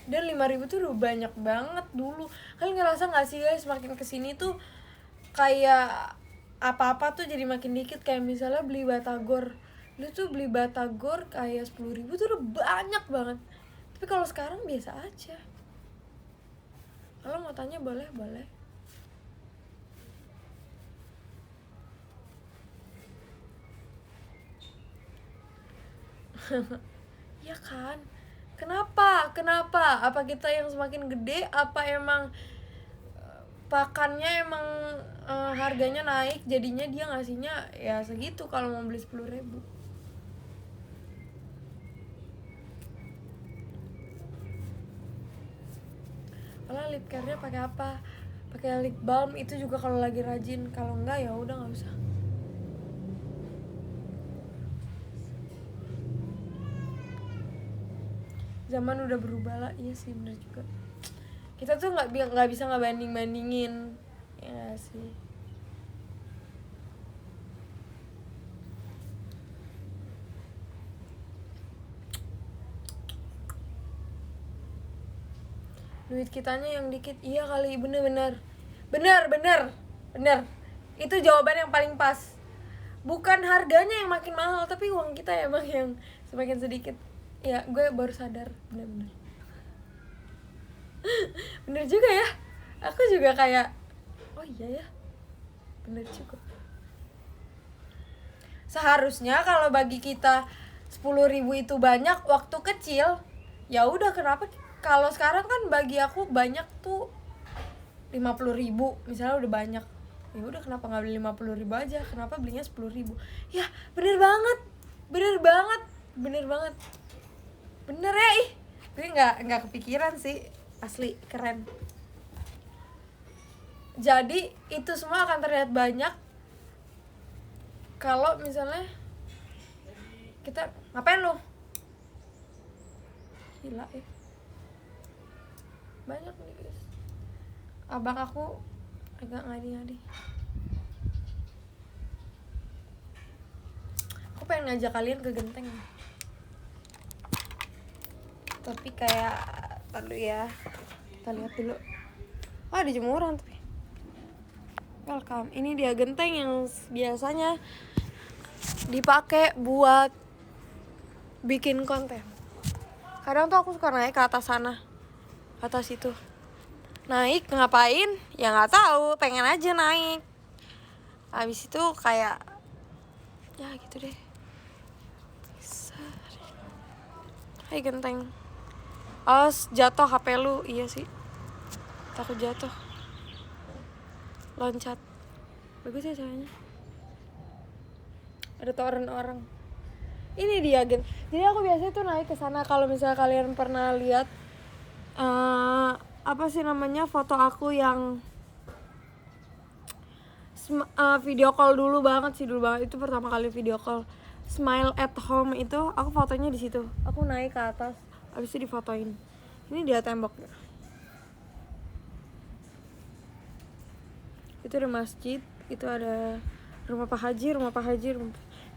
Dan 5.000 tuh udah banyak banget dulu. Kalian ngerasa gak sih guys, makin kesini tuh kayak apa-apa tuh jadi makin dikit. Kayak misalnya beli batagor, lu tuh beli batagor kayak 10.000 tuh udah banyak banget. Tapi kalau sekarang biasa aja. Kalau mau tanya boleh. Ya kan? Kenapa? Apa kita yang semakin gede? Apa emang pakannya emang harganya naik, jadinya dia ngasihnya ya segitu kalau mau beli 10.000. Kalau lip care-nya pakai apa? pakai lip balm itu juga kalau lagi rajin, kalau enggak ya udah nggak usah. Zaman udah berubah lah, iya sih bener juga. Kita tuh nggak bisa ngebanding bandingin, ya gak sih. Duit kitanya yang dikit, iya kali, bener. Itu jawaban yang paling pas. Bukan harganya yang makin mahal, tapi uang kita emang yang semakin sedikit. Ya, gue baru sadar, bener. Bener juga ya. Aku juga kayak, oh iya ya, bener juga. Seharusnya kalau bagi kita 10.000 itu banyak waktu kecil, ya udah kenapa? Kalau sekarang kan bagi aku banyak tuh 50.000 misalnya udah banyak, ya udah kenapa nggak beli 50.000 aja, kenapa belinya 10.000? Ya bener banget bener ya. Gue nggak kepikiran sih, asli keren. Jadi itu semua akan terlihat banyak kalau misalnya kita ngapain lo, gila ya, banyak nih guys. Abang aku agak ngadi-ngadi. Aku pengen ngajak kalian ke Genteng, tapi kayak tadi ya, kita lihat dulu. Ada jemuran tapi. Welcome. Ini dia Genteng yang biasanya dipakai buat bikin konten. Kadang tuh aku suka naik ke atas sana, atas itu. Naik ngapain? Ya nggak tahu, pengen aja naik. Habis itu kayak ya gitu deh. Hai Genteng. Awas jatuh HP lu, iya sih. Takut jatuh. Loncat. Bagus ya caranya. Ada toren orang. Ini dia Gen. Jadi aku biasanya tuh naik ke sana kalau misalnya kalian pernah lihat apa sih namanya foto aku yang video call dulu banget itu pertama kali video call Smile at Home itu aku fotonya di situ. Aku naik ke atas habis itu difotoin. Ini dia tembok. Itu ada masjid, itu ada rumah Pak Haji.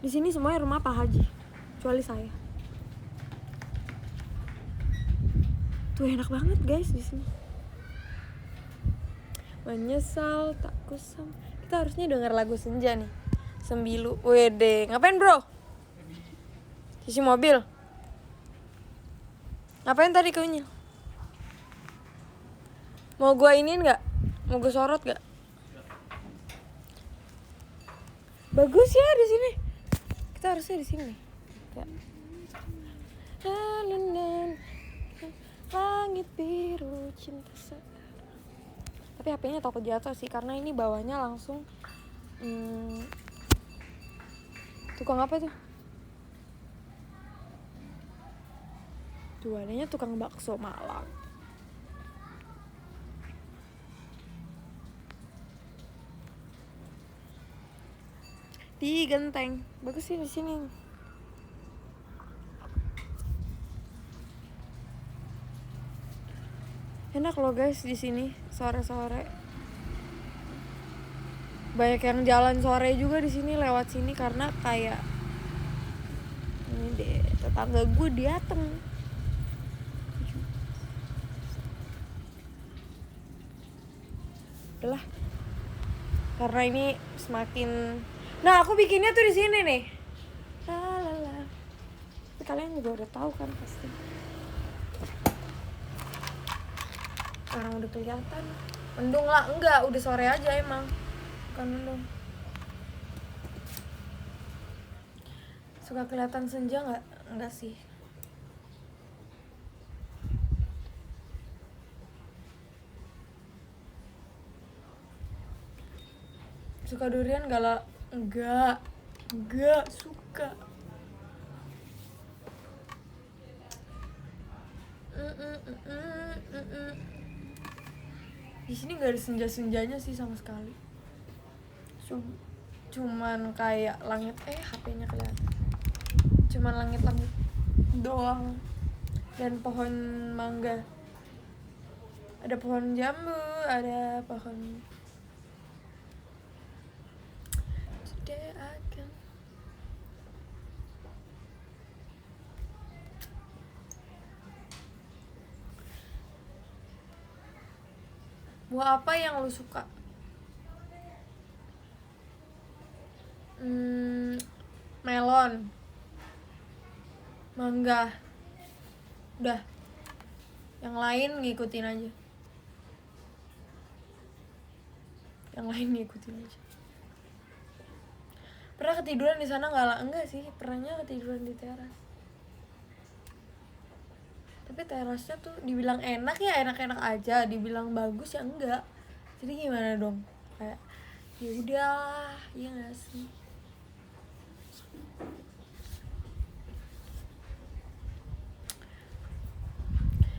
Di sini semuanya rumah Pak Haji kecuali saya. Tuh enak banget guys di sini. Menyesal tak kusam. Kita harusnya denger lagu senja nih. Sembilu. Wede, ngapain bro? Cuci mobil. Ngapain tadi kunyil? Mau gua iniin nggak? Mau gua sorot nggak? Bagus ya di sini. Kita harusnya di sini. Langit biru cinta tapi HP-nya takut jatuh sih karena ini bawahnya langsung tukang apa tuh? Tuh adanya tukang bakso Malang. Di Genteng. Bagus sih di sini. Enak loh guys di sini sore-sore. Banyak yang jalan sore juga di sini lewat sini karena kayak ini deh tetangga gue dateng. Udah lah. Karena ini semakin aku bikinnya tuh di sini nih. Lalala. Tapi kalian juga udah tahu kan pasti. Sekarang udah kelihatan. Mendung lah, enggak, udah sore aja emang. Bukan mendung. Suka kelihatan senja enggak? Enggak sih. Suka durian enggak lah? Enggak suka. Di sini nggak ada senja-senjanya sih sama sekali. Cuman kayak langit, HP-nya kelihatan. Cuman langit-langit doang. Dan pohon mangga. Ada pohon jambu, ada pohon. Today I can. Buah apa yang lu suka? Melon, mangga, udah. Yang lain ngikutin aja. Pernah ketiduran di sana nggak? Enggak sih, pernahnya ketiduran di teras. Tapi terasnya tuh dibilang enak ya enak-enak aja, dibilang bagus ya enggak. Jadi gimana dong? Kayak ya udah, ya nggak sih.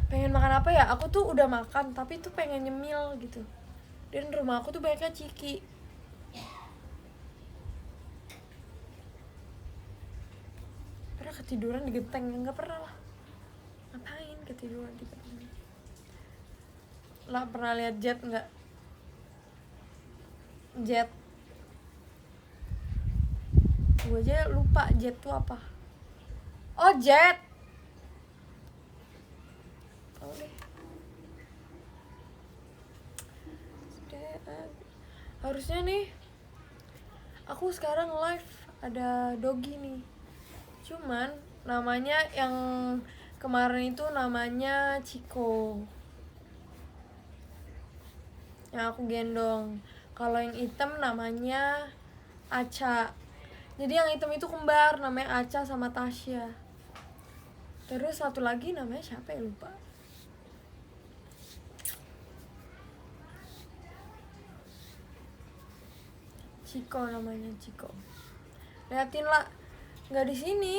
Pengen makan apa ya? Aku tuh udah makan tapi tuh pengen nyemil gitu. Dan rumah aku tuh banyaknya ciki. Pernah ketiduran di genteng? Enggak pernah lah. Ngapain ketiduran di genteng? Lah pernah lihat jet nggak? Jet. Gue aja lupa jet tuh apa. Oh, jet. Oh deh. Harusnya nih aku sekarang live ada Dogi nih. Cuman namanya yang kemarin itu namanya Ciko. Yang aku gendong. Kalau yang hitam namanya Aca. Jadi yang hitam itu kembar, namanya Aca sama Tasya. Terus satu lagi namanya siapa ya, lupa. Ciko namanya, Ciko. Liatin lah, nggak di sini.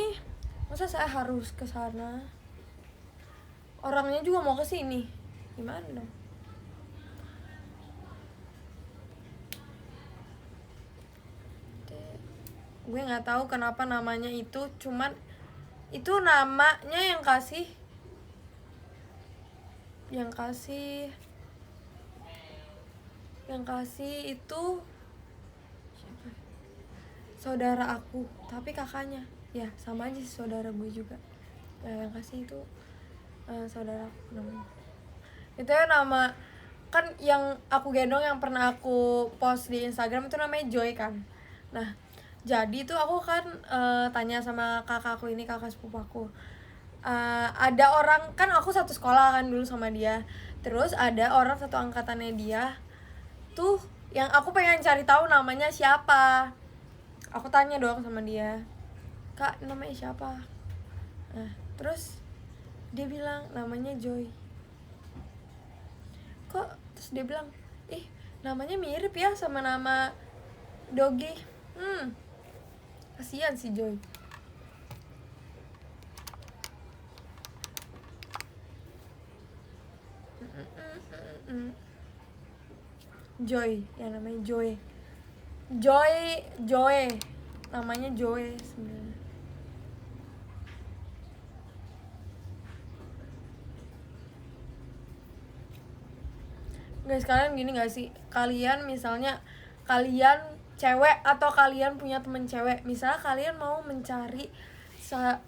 Masa saya harus ke sana? Orangnya juga mau ke sini. Gimana dong? Gue nggak tahu kenapa namanya itu, cuman itu namanya yang kasih itu siapa? Saudara aku, tapi kakaknya ya sama aja saudara gue juga. Yang kasih itu saudara aku namanya. Itu ya nama kan yang aku gendong yang pernah aku post di Instagram itu namanya Joy kan. Nah, jadi tuh aku kan tanya sama kakakku ini, kakak sepupu aku. Ada orang, kan aku satu sekolah kan dulu sama dia. Terus ada orang satu angkatannya dia tuh yang aku pengen cari tahu namanya siapa. Aku tanya dong sama dia, "Kak, namanya siapa?" Nah, terus dia bilang namanya Joy. Kok? Terus dia bilang, namanya mirip ya sama nama Dogi. Kasian si Joy. Joy, ya namanya Joy. Joy. Namanya Joy sebenarnya. Guys, kalian gini gak sih? Kalian misalnya kalian cewek atau kalian punya temen cewek, misalnya kalian mau mencari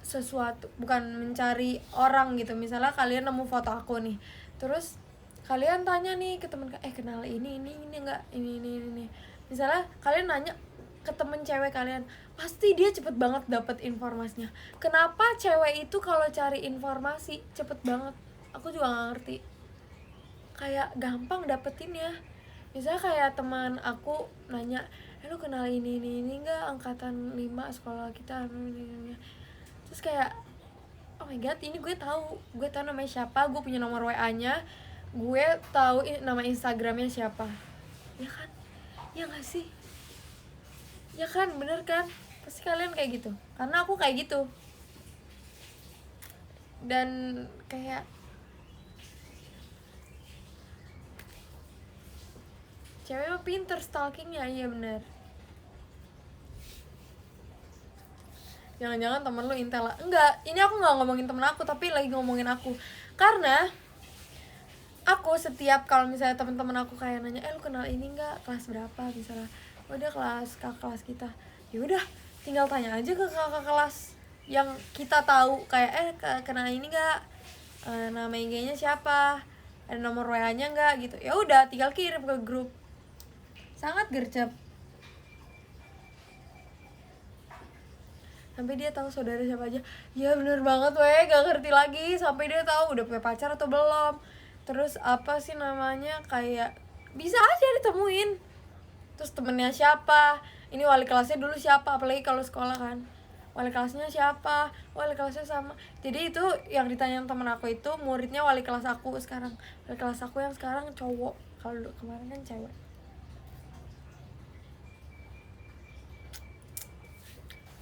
sesuatu, bukan mencari orang gitu. Misalnya kalian nemu foto aku nih, terus kalian tanya nih ke temen, kenal ini enggak, ini. Misalnya kalian nanya ke temen cewek kalian, pasti dia cepet banget dapet informasinya. Kenapa cewek itu kalau cari informasi cepet banget? Aku juga gak ngerti. Kayak gampang dapetinnya. Misalnya kayak teman aku nanya, lu kenal ini enggak, angkatan 5 sekolah kita ini. Terus kayak, oh my god, ini gue tahu namanya siapa, gue punya nomor WA-nya, gue tahu nama Instagramnya siapa. Ya kan? Ya nggak sih? Ya kan, bener kan? Pasti kalian kayak gitu. Karena aku kayak gitu. Dan kayak Cewek mah pinter stalkingnya, iya bener. Jangan-jangan temen lu intel. Enggak, ini aku nggak ngomongin temen aku, tapi lagi ngomongin aku. Karena aku setiap kalau misalnya temen-temen aku kayak nanya, lu kenal ini nggak, kelas berapa misalnya, oh dia kakak kelas kita, ya udah tinggal tanya aja ke kakak kelas yang kita tahu, kayak kenal ini nggak, nama IG-nya siapa, ada nomor WA-nya nggak gitu, ya udah tinggal kirim ke grup. Sangat gercep. Sampai dia tahu saudara siapa aja. Ya bener banget gak ngerti lagi. Sampai dia tahu udah punya pacar atau belum. Terus apa sih namanya, kayak bisa aja ditemuin. Terus temennya siapa, ini wali kelasnya dulu siapa, apalagi kalau sekolah kan, wali kelasnya siapa, wali kelasnya sama. Jadi itu yang ditanya temen aku itu muridnya wali kelas aku sekarang. Wali kelas aku yang sekarang cowok, kalau kemarin kan cewek.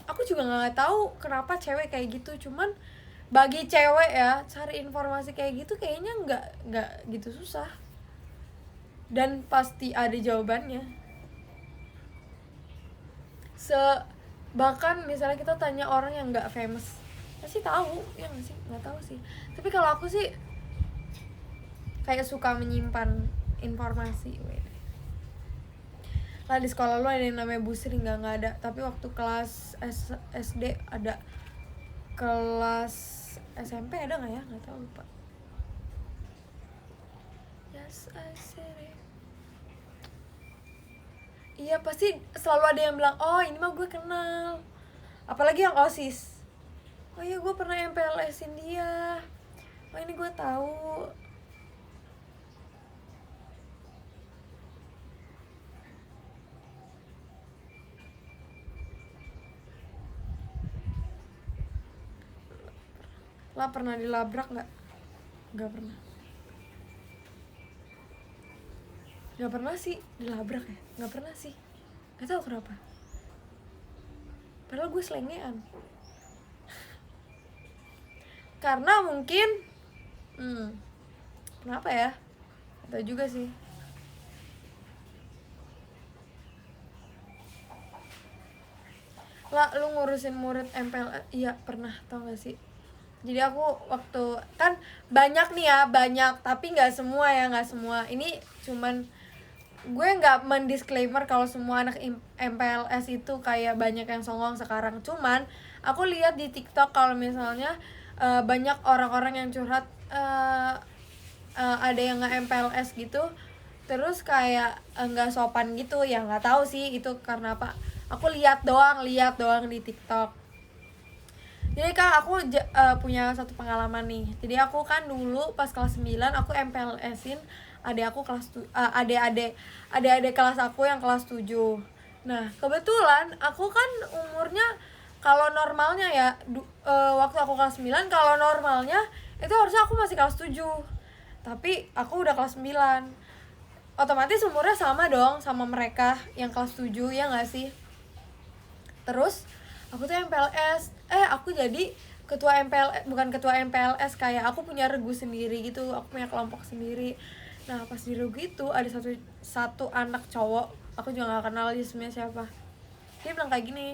Aku juga nggak tahu kenapa cewek kayak gitu, cuman bagi cewek ya cari informasi kayak gitu kayaknya nggak gitu susah, dan pasti ada jawabannya. Bahkan misalnya kita tanya orang yang nggak famous pasti tahu, ya nggak sih? Nggak tahu sih, tapi kalau aku sih kayak suka menyimpan informasi. Lah di sekolah lu ada yang namanya busri? Nggak ada, tapi waktu kelas SD ada. Kelas SMP ada nggak ya, nggak tahu, lupa. Yes, I said it. Iya pasti selalu ada yang bilang, oh ini mah gue kenal, apalagi yang OSIS. Oh iya gue pernah MPLS-in dia, oh ini gue tahu. Lah pernah dilabrak nggak? Nggak pernah. Nggak pernah sih dilabrak ya, nggak pernah sih, nggak tahu kenapa. Padahal gue selengean. Karena mungkin kenapa ya, nggak tahu juga sih. Lah lu ngurusin murid MPLS? Iya pernah, tau gak sih? Jadi aku waktu kan banyak nih ya, banyak, tapi nggak semua ya, nggak semua. Ini cuman gue nggak mendisclaimer kalau semua anak MPLS itu kayak banyak yang songong sekarang. Cuman aku lihat di TikTok kalau misalnya banyak orang-orang yang curhat, ada yang nggak MPLS gitu, terus kayak nggak sopan gitu. Ya nggak tahu sih itu karena apa. Aku lihat doang di TikTok. Jadi kak aku punya satu pengalaman nih. Jadi aku kan dulu pas kelas 9 aku MPLS-in adik aku kelas adik kelas aku yang kelas 7. Nah, kebetulan aku kan umurnya kalau normalnya ya waktu aku kelas 9 kalau normalnya itu harusnya aku masih kelas 7. Tapi aku udah kelas 9. Otomatis umurnya sama dong sama mereka yang kelas 7, ya enggak sih? Terus aku tuh MPLS, aku jadi ketua MPLS, bukan ketua MPLS, kayak aku punya regu sendiri gitu, aku punya kelompok sendiri. Nah pas di regu itu ada satu anak cowok, aku juga nggak kenal dia sebenarnya siapa. Dia bilang kayak gini,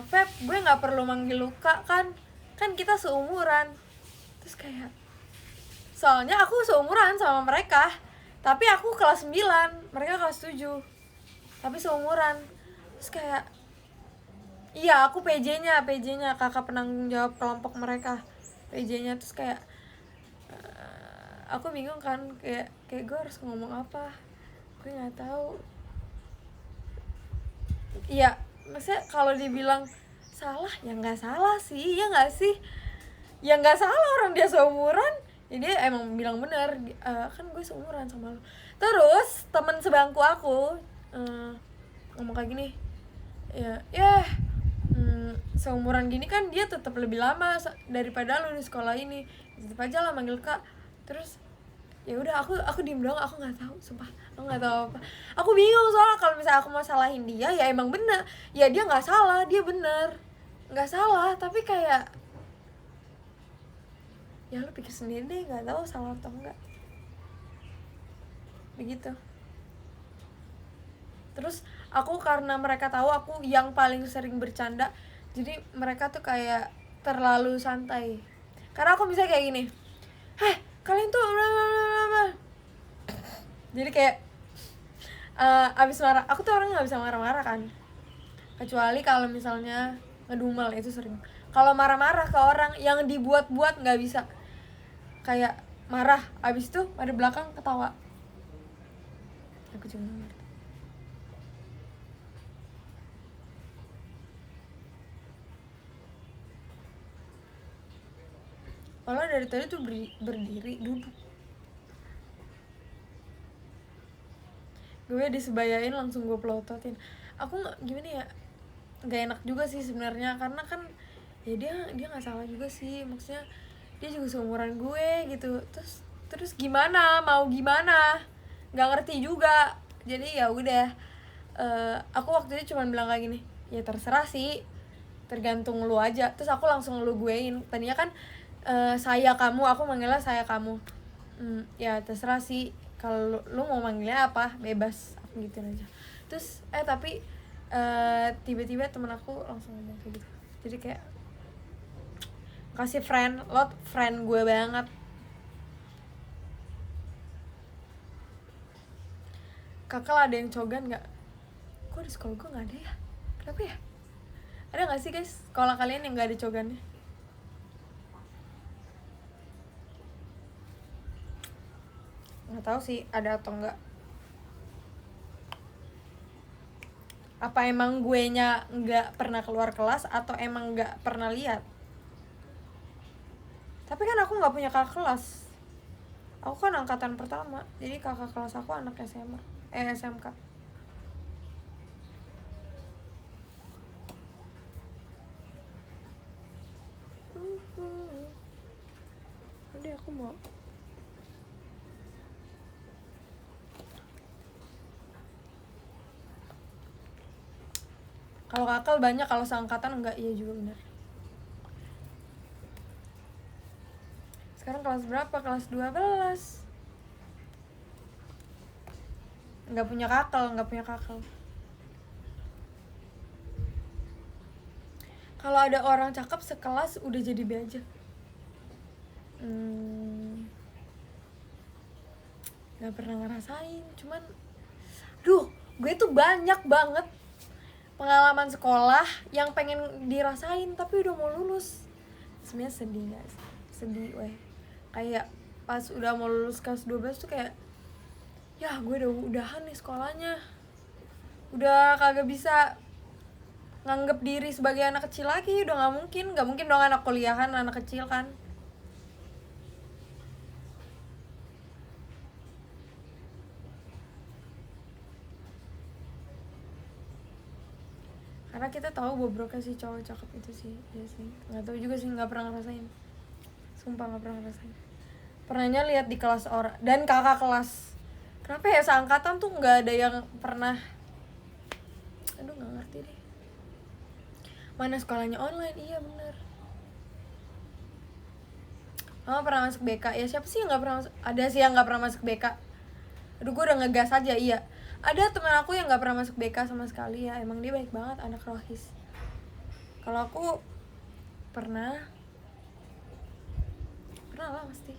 Feb, gue nggak perlu manggil lu kak kan kita seumuran. Terus kayak, soalnya aku seumuran sama mereka, tapi aku kelas 9, mereka kelas 7, tapi seumuran. Terus kayak, iya aku PJ-nya kakak penanggung jawab kelompok mereka, PJ-nya. Terus kayak aku bingung kan, kayak gue harus ngomong apa, gue nggak tahu. Iya maksudnya kalau dibilang salah ya nggak salah sih, ya nggak sih, ya nggak salah, orang dia seumuran ya dia emang bilang bener, kan gue seumuran sama lo. Terus teman sebangku aku ngomong kayak gini, seumuran gini kan dia tetap lebih lama daripada lo di sekolah ini, tetap aja lah manggil kak. Terus ya udah aku diem doang, aku nggak tahu, sumpah aku nggak tahu apa. Aku bingung soalnya kalau misalnya aku mau salahin dia ya emang bener, ya dia nggak salah, dia bener nggak salah, tapi kayak ya lu pikir sendiri deh, nggak tahu salah atau enggak. begitu. Terus aku karena mereka tahu aku yang paling sering bercanda, jadi mereka tuh kayak terlalu santai. Karena aku bisa kayak gini, kalian tuh jadi kayak abis marah, aku tuh orang nggak bisa marah-marah kan, kecuali kalau misalnya ngedumel, itu sering. Kalau marah-marah ke orang yang dibuat-buat nggak bisa, kayak marah abis itu ada belakang ketawa, aku juga nggak ngerti. Malah dari tadi tuh berdiri duduk, gue disebayain langsung gue pelototin. Aku nggak, gimana ya, nggak enak juga sih sebenarnya, karena kan ya dia nggak salah juga sih, maksudnya dia juga seumuran gue gitu. Terus gimana, mau gimana, nggak ngerti juga. Jadi ya udah, aku waktu itu cuma bilang kayak gini, ya terserah sih, tergantung lu aja. Terus aku langsung lu guein, tadinya kan saya kamu, aku manggilnya saya kamu. Ya terserah sih, kalau lu mau manggilnya apa bebas, aku gituin aja. Terus tapi tiba-tiba temen aku langsung ngomong kayak gitu, jadi kayak kasih friend gue banget. Kakak ada yang cogan nggak? Kok di sekolah gue nggak ada ya, kenapa ya? Ada nggak sih guys sekolah kalian yang nggak ada cogannya? Nggak tahu sih ada atau enggak. Apa emang gue nya nggak pernah keluar kelas atau emang nggak pernah lihat? Tapi kan aku nggak punya kakak kelas, aku kan angkatan pertama, jadi kakak kelas aku anak SMA SMK. Udah aku mau. Kalau kakak banyak, kalau seangkatan enggak. Iya juga benar. Sekarang kelas berapa? Kelas 12. Nggak punya kakak. Kalau ada orang cakep sekelas udah jadi B aja. Nggak pernah ngerasain, cuman gue tuh banyak banget pengalaman sekolah yang pengen dirasain tapi udah mau lulus. Sebenarnya sedih guys, sedih weh. Kayak pas udah mau lulus kelas 12 tuh kayak, ya gue udah udahan nih sekolahnya, udah kagak bisa nganggep diri sebagai anak kecil lagi, udah nggak mungkin dong anak kuliahan anak kecil kan. Karena kita tahu bobroknya si cowok cakep itu sih, ya sih. Nggak tahu juga sih, nggak pernah ngerasain. Sumpah nggak pernah ngerasain. Pernahnya lihat di kelas orang dan kakak kelas. Kenapa ya seangkatan tuh nggak ada yang pernah? Aduh nggak ngerti deh. Mana sekolahnya online? Iya bener. Mama pernah masuk BK. Ya siapa sih yang nggak pernah masuk? Ada sih yang nggak pernah masuk BK. Aduh gue udah ngegas aja. Iya. Ada teman aku yang nggak pernah masuk BK sama sekali ya. Emang dia baik banget, anak rohis. Kalau aku pernah lah pasti.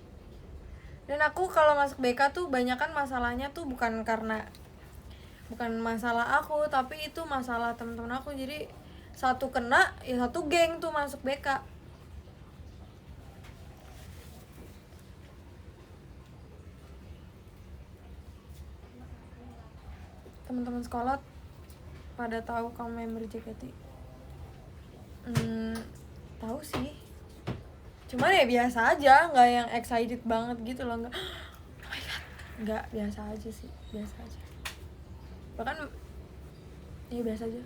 Dan aku kalau masuk BK tuh banyakan masalahnya tuh bukan masalah aku, tapi itu masalah teman-teman aku. Jadi satu kena ya satu geng tuh masuk BK. Teman-teman sekolah pada tahu kamu member JKT? Tahu sih, cuman ya biasa aja, nggak yang excited banget gitu loh, nggak oh my god, nggak, biasa aja sih, biasa aja. Bahkan ya biasa aja.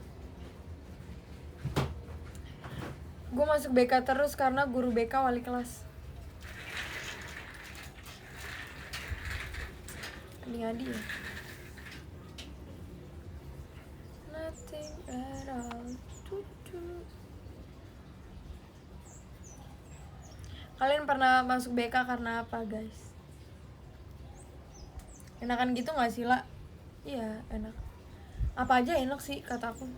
Gue masuk BK terus karena guru BK wali kelas. Adi ya. Nothing at all. Kalian pernah masuk BK karena apa guys? Enakan gitu nggak sih lah? Iya enak, apa aja enak sih kata aku.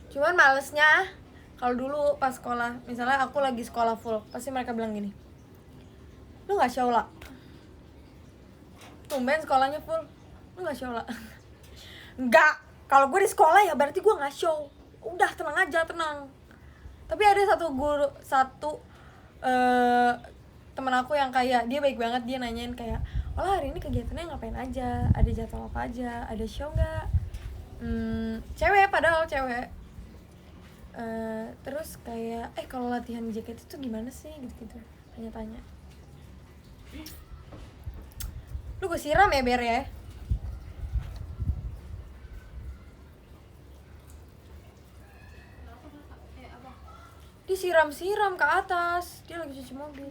Cuman malesnya kalau dulu pas sekolah, misalnya aku lagi sekolah full, pasti mereka bilang gini, lu nggak show lah, tumben sekolahnya full, lu nggak show lah. Nggak, kalau gue di sekolah ya berarti gue nggak show, udah tenang aja, tenang. Tapi ada satu teman aku yang kayak dia baik banget, dia nanyain kayak, oh hari ini kegiatannya ngapain aja, ada jadwal apa aja, ada show nggak. Cewek, padahal cewek. Terus kayak kalau latihan JKT itu gimana sih gitu-gitu, tanya-tanya. Lu gue siram ya Ber ya. Disiram-siram ke atas, dia lagi cuci mobil.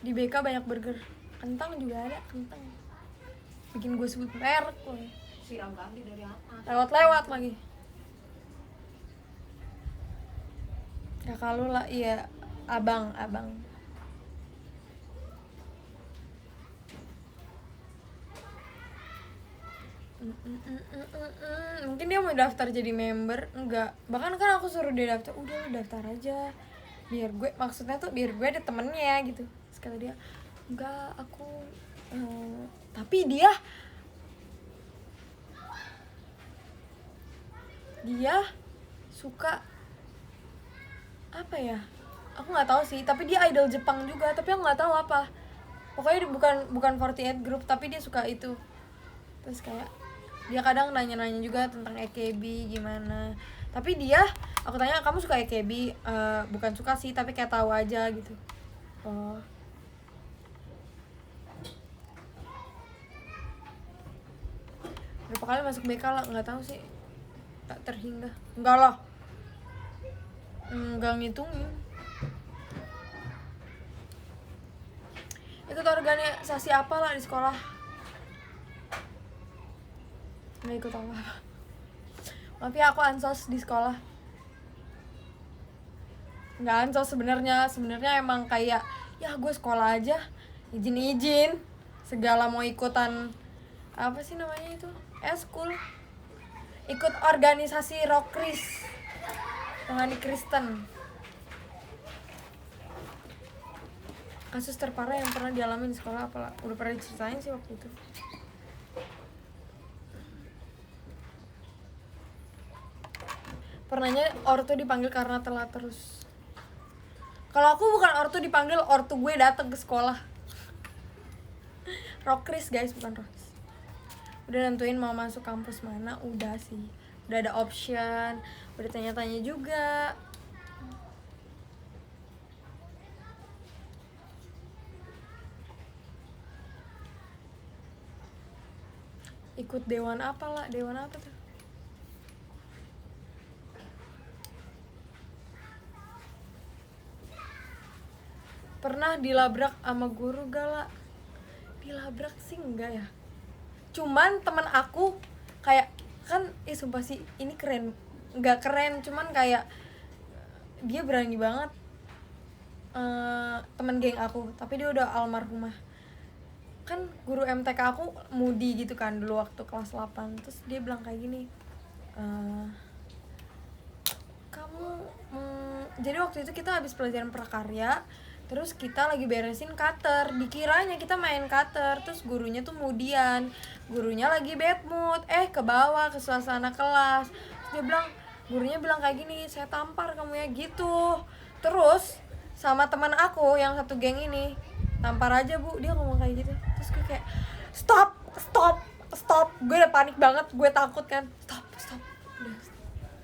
Di BK banyak burger, kentang juga ada, kentang. Bikin gue sebut merek loh. Siram lagi dari atas. Lewat-lewat lagi. Kakak lu lah, iya, abang. Mungkin dia mau daftar jadi member, enggak. Bahkan kan aku suruh dia daftar, udah lu daftar aja. Biar gue, maksudnya tuh biar gue ada temennya gitu. Sekali dia, enggak, aku tapi dia suka apa ya, aku nggak tahu sih, tapi dia idol Jepang juga, tapi aku nggak tahu apa. Pokoknya dia bukan 48 group, tapi dia suka itu. Terus kayak dia kadang nanya-nanya juga tentang AKB gimana. Tapi dia, aku tanya, kamu suka AKB? Bukan suka sih, tapi kayak tahu aja gitu. Oh. Berapa kali masuk BK lah, nggak tahu sih. Tak terhingga. Enggak lah. Enggak ngitungin. Ikut organisasi apa lah di sekolah? Nggak ikut apa. Maaf ya, aku ansos di sekolah. Nggak ansos sebenarnya emang kayak ya gue sekolah aja, izin segala mau ikutan apa sih namanya itu, eskul, ikut organisasi Rockris, rohani Kristen. Kasus terparah yang pernah dialami di sekolah apa? Udah pernah diceritain sih waktu itu. Pernahnya ortu dipanggil karena telat terus. Kalau aku bukan ortu dipanggil, ortu gue datang ke sekolah. Rockris guys, bukan Rockris. Udah nentuin mau masuk kampus mana, udah sih. Udah ada option, udah tanya-tanya juga. Ikut dewan apa lah, dewan apa tuh? Pernah dilabrak sama guru gak lah? Dilabrak sih enggak ya. Cuman teman aku kayak kan, sumpah sih ini keren, nggak keren, cuman kayak dia berani banget. Teman geng aku, tapi dia udah almarhumah. Kan guru MTK aku Mudi gitu kan dulu waktu kelas 8. Terus dia bilang kayak gini, kamu jadi waktu itu kita habis pelajaran prakarya, terus kita lagi beresin cutter, dikiranya kita main cutter, terus gurunya tuh kemudian gurunya lagi bad mood, ke bawah ke suasana kelas. Terus gurunya bilang kayak gini, saya tampar kamu ya gitu. Terus sama teman aku yang satu geng ini, tampar aja bu, dia ngomong kayak gitu. Terus gue kayak stop, gue udah panik banget, gue takut kan, stop, udah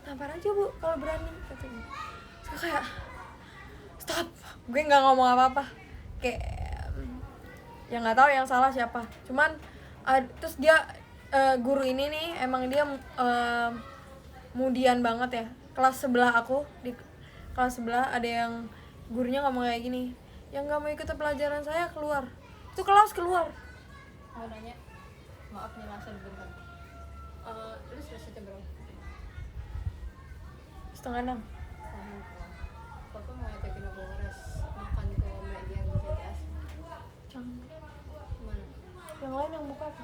tampar aja bu kalau berani katanya. Terus gue kayak stop, gue nggak ngomong apa-apa, kayak ya nggak tahu yang salah siapa. Cuman terus dia guru ini nih emang dia mudian banget ya. Kelas sebelah aku, di kelas sebelah ada yang gurunya ngomong kayak gini, yang nggak mau ikut pelajaran saya keluar. Itu kelas keluar. Mau nanya, maaf nih masa bentar. Lu selesai jam berapa? 5:30. Papa mau ngajakin aku makan ke media BTS. Jangan. Mana? Yang lain yang buka apa?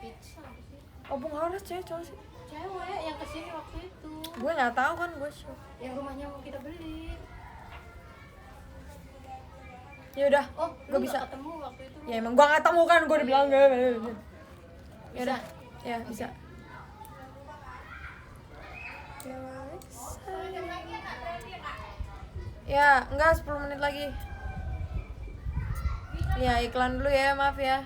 Pizza sih. Oh, Bung Haras cewek cowok sih. Cewek yang kesini waktu itu. Gue nggak tahu kan, gue shock. Yang rumahnya mau kita beli. Ya udah, Oh, gue lu bisa. nggak ketemu waktu itu. Ya emang gue nggak ketemu kan, gue udah bilang nggak. Ya udah, ya bisa. Ya, enggak 10 menit lagi. Ya, iklan dulu ya, maaf ya.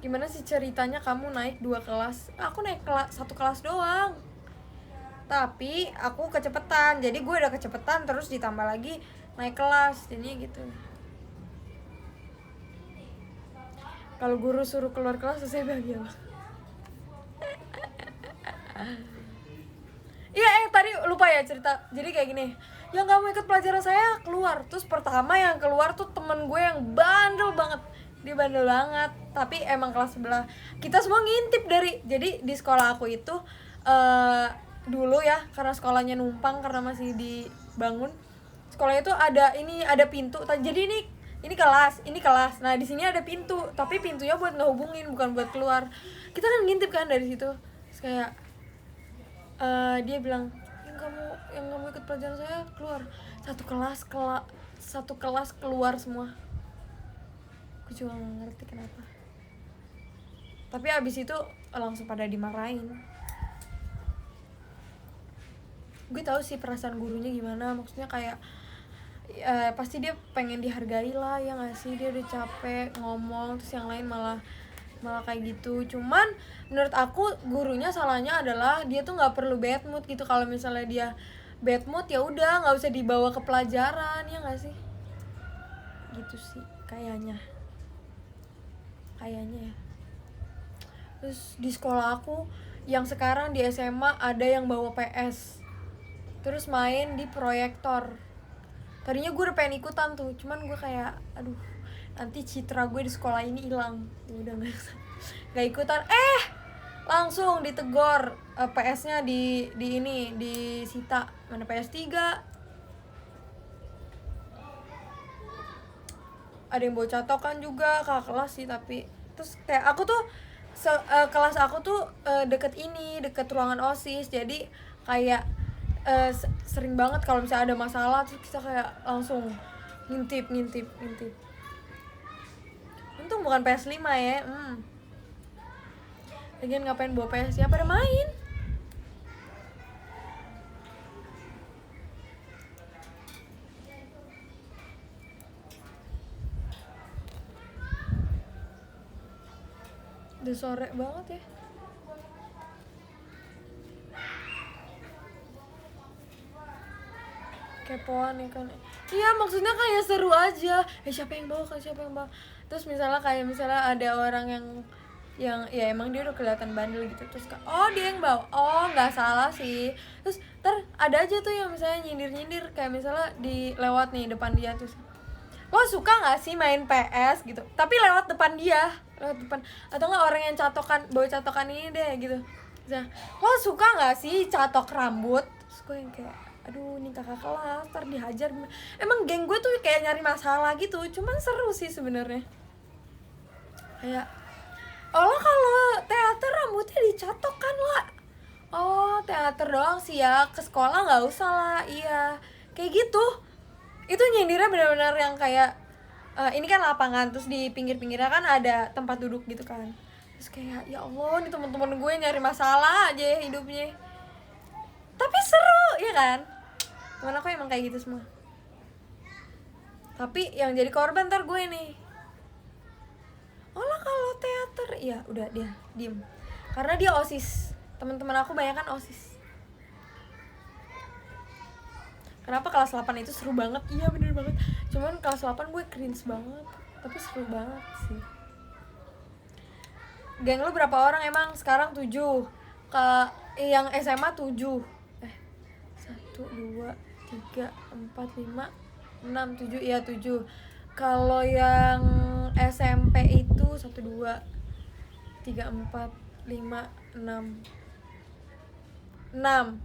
Gimana sih ceritanya kamu naik 2 kelas? Aku naik 1 kelas doang. Tapi aku kecepatan. Jadi gue udah kecepatan terus ditambah lagi naik kelas. Jadinya gitu. Kalau guru suruh keluar kelas saya bahagia banget. Iya, tadi lupa ya cerita. Jadi kayak gini, yang gak mau ikut pelajaran saya keluar. Terus pertama yang keluar tuh temen gue yang bandel banget. Dia bandel banget, tapi emang kelas sebelah. Kita semua ngintip dari. Jadi di sekolah aku itu dulu ya, karena sekolahnya numpang karena masih dibangun. Sekolahnya tuh ada pintu. Jadi ini kelas. Nah, di sini ada pintu, tapi pintunya buat ngehubungin, bukan buat keluar. Kita kan ngintip kan dari situ. Terus kayak dia bilang, yang kamu ikut pelajaran saya keluar. Satu kelas keluar semua. Aku juga gak ngerti kenapa. Tapi abis itu langsung pada dimarahin. Gue tahu sih perasaan gurunya gimana. Maksudnya kayak pasti dia pengen dihargai lah, ya nggak sih. Dia udah capek ngomong, terus yang lain malah kayak gitu. Cuman menurut aku gurunya salahnya adalah dia tuh nggak perlu bad mood gitu. Kalau misalnya dia bad mood ya udah nggak usah dibawa ke pelajaran, ya nggak sih? Gitu sih kayaknya ya. Terus di sekolah aku yang sekarang di SMA ada yang bawa PS terus main di proyektor. Tadinya gue udah pengen ikutan tuh, cuman gue kayak aduh, nanti citra gue di sekolah ini hilang. Ya udah nggak ikutan. Langsung ditegor, PS-nya disita. Mana PS3? Ada yang bawa catokan juga, kakak kelas sih. Tapi terus kayak aku tuh kelas aku tuh deket ruangan OSIS. Jadi kayak sering banget kalau misalnya ada masalah terus kita kayak langsung ngintip. Untung bukan PS5 ya. Lagian ngapain bawa PS ya, pada main. Udah sore banget ya. Kepoan ya kan. Iya, maksudnya kayak seru aja. Siapa yang bawa. Terus misalnya ada orang yang ya emang dia udah kelihatan bandel gitu. Terus dia yang bawa. Oh, nggak salah sih. Terus ada aja tuh yang misalnya nyindir kayak misalnya lewat nih depan dia. Terus lo suka nggak sih main PS gitu, tapi lewat depan atau nggak orang yang bawa catokan ini deh gitu. Misalnya, lo suka nggak sih catok rambut? Terus gue yang kayak aduh, ini kakak kelas ntar dihajar. Emang geng gue tuh kayak nyari masalah gitu, cuman seru sih sebenarnya. Kayak lo kalau teater rambutnya dicatok kan lah. Oh, teater doang sih ya, ke sekolah nggak usah lah. Iya, kayak gitu. Itu nyindirnya benar-benar yang kayak ini kan lapangan, terus di pinggir-pinggirnya kan ada tempat duduk gitu kan. Terus kayak ya Allah, nih teman-teman gue nyari masalah aja hidupnya. Tapi seru, ya kan? Temen aku emang kayak gitu semua. Tapi yang jadi korban ntar gue nih. Kalau teater, ya udah dia diem. Karena dia OSIS. Teman-teman aku banyak kan OSIS. Kenapa kelas 8 itu seru banget? Iya bener banget. Cuman kelas 8 gue cringe banget. Tapi seru banget sih. Geng lu berapa orang emang? Sekarang 7. Yang SMA 7. 1, 2, 3, 4, 5, 6, 7. Iya 7. Kalau yang SMP itu 1, 2, 3, 4, 5, 6. 6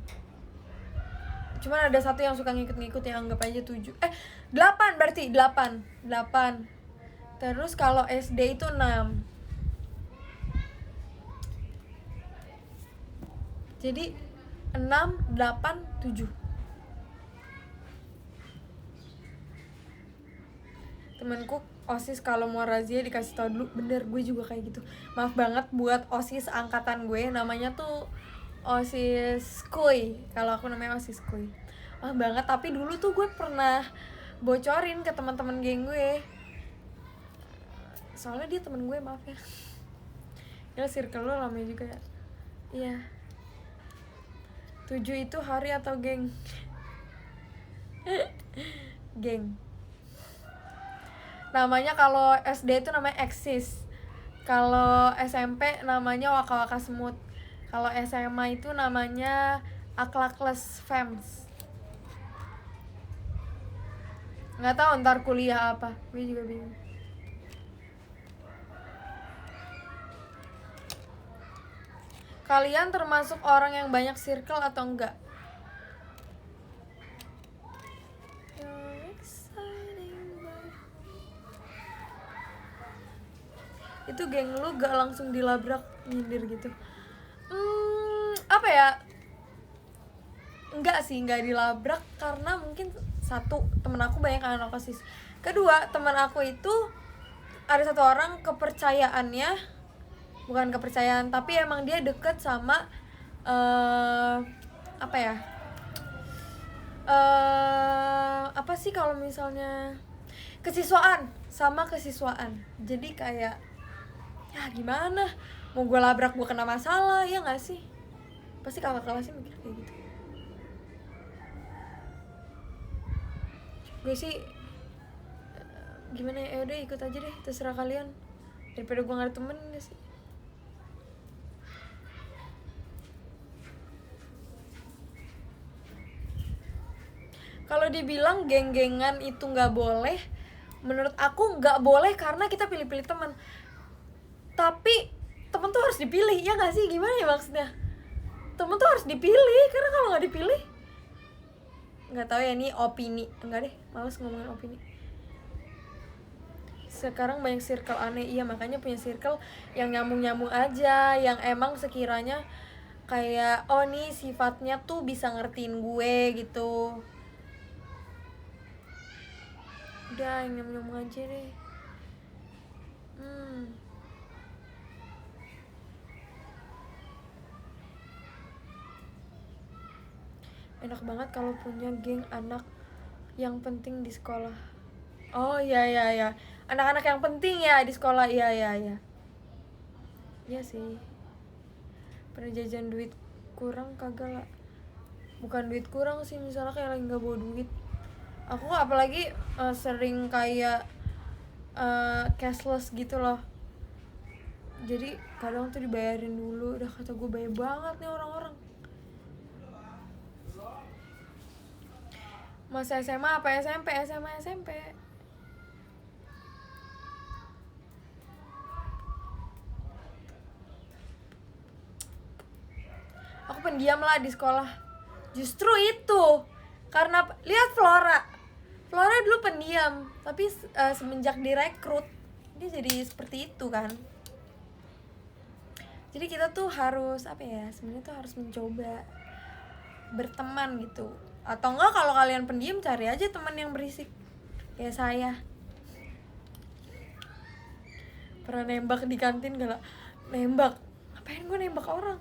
Cuman ada satu yang suka ngikut-ngikut, ya anggap aja 7. 8 berarti 8. Terus kalau SD itu 6. Jadi 6, 8, 7. Temenku OSIS kalau mau razia dikasih tau dulu. Bener, gue juga kayak gitu. Maaf banget buat OSIS angkatan gue, namanya tuh OSIS Kuy. Kalau aku namanya OSIS Kuy. Maaf banget, tapi dulu tuh gue pernah bocorin ke teman-teman geng gue. Soalnya dia temen gue, maaf ya. Ya circle lo lama juga ya. Iya. 7 itu hari atau geng? Geng. Namanya kalau SD itu namanya eksis. Kalau SMP namanya waka-waka semut. Kalau SMA itu namanya akhlakles fems. Nggak tahu ntar kuliah apa, gue juga bingung. Kalian termasuk orang yang banyak circle atau enggak? Itu geng lu gak langsung dilabrak nyindir gitu? Apa ya? Enggak sih, enggak dilabrak karena mungkin satu, temen aku banyak anak OSIS. Kedua, temen aku itu ada satu orang kepercayaannya, bukan kepercayaan, tapi emang dia deket sama apa ya? Apa sih kalau misalnya kesiswaan, sama kesiswaan. Jadi kayak ya gimana, mau gue labrak gue kena masalah, ya nggak sih? Pasti kakak kelasnya mikir kayak gitu. Gue sih gimana ya, udah ikut aja deh, terserah kalian, daripada gue nggak ada temen ya sih. Kalau dibilang geng-gengan itu nggak boleh, menurut aku nggak boleh karena kita pilih-pilih teman. Tapi temen tuh harus dipilih, ya nggak sih? Gimana ya maksudnya? Temen tuh harus dipilih, karena kalau nggak dipilih, nggak tahu ya, ini opini. Enggak deh, males ngomongin opini. Sekarang banyak circle aneh, iya makanya punya circle yang nyambung-nyambung aja, yang emang sekiranya kayak oh nih sifatnya tuh bisa ngertiin gue gitu. Udah, yang nyambung-nyambung aja deh. Enak banget kalau punya geng anak yang penting di sekolah. Oh iya, anak-anak yang penting ya di sekolah, iya. Iya sih. Pernah jajan duit kurang kagak lah. Bukan duit kurang sih, misalnya kayak lagi nggak bawa duit. Aku apalagi sering kayak cashless gitu loh. Jadi kadang tuh dibayarin dulu. Udah kata gue bayar banget nih orang-orang. Masa SMA apa SMP? SMA SMP. Aku pendiam lah di sekolah. Justru itu. Karena lihat Flora dulu pendiam, tapi semenjak direkrut dia jadi seperti itu kan. Jadi kita tuh harus apa ya? Sebenarnya tuh harus mencoba berteman gitu. Atau enggak kalau kalian pendiam cari aja teman yang berisik. Kayak saya. Pernah nembak di kantin gak lah? Nembak? Ngapain gue nembak orang?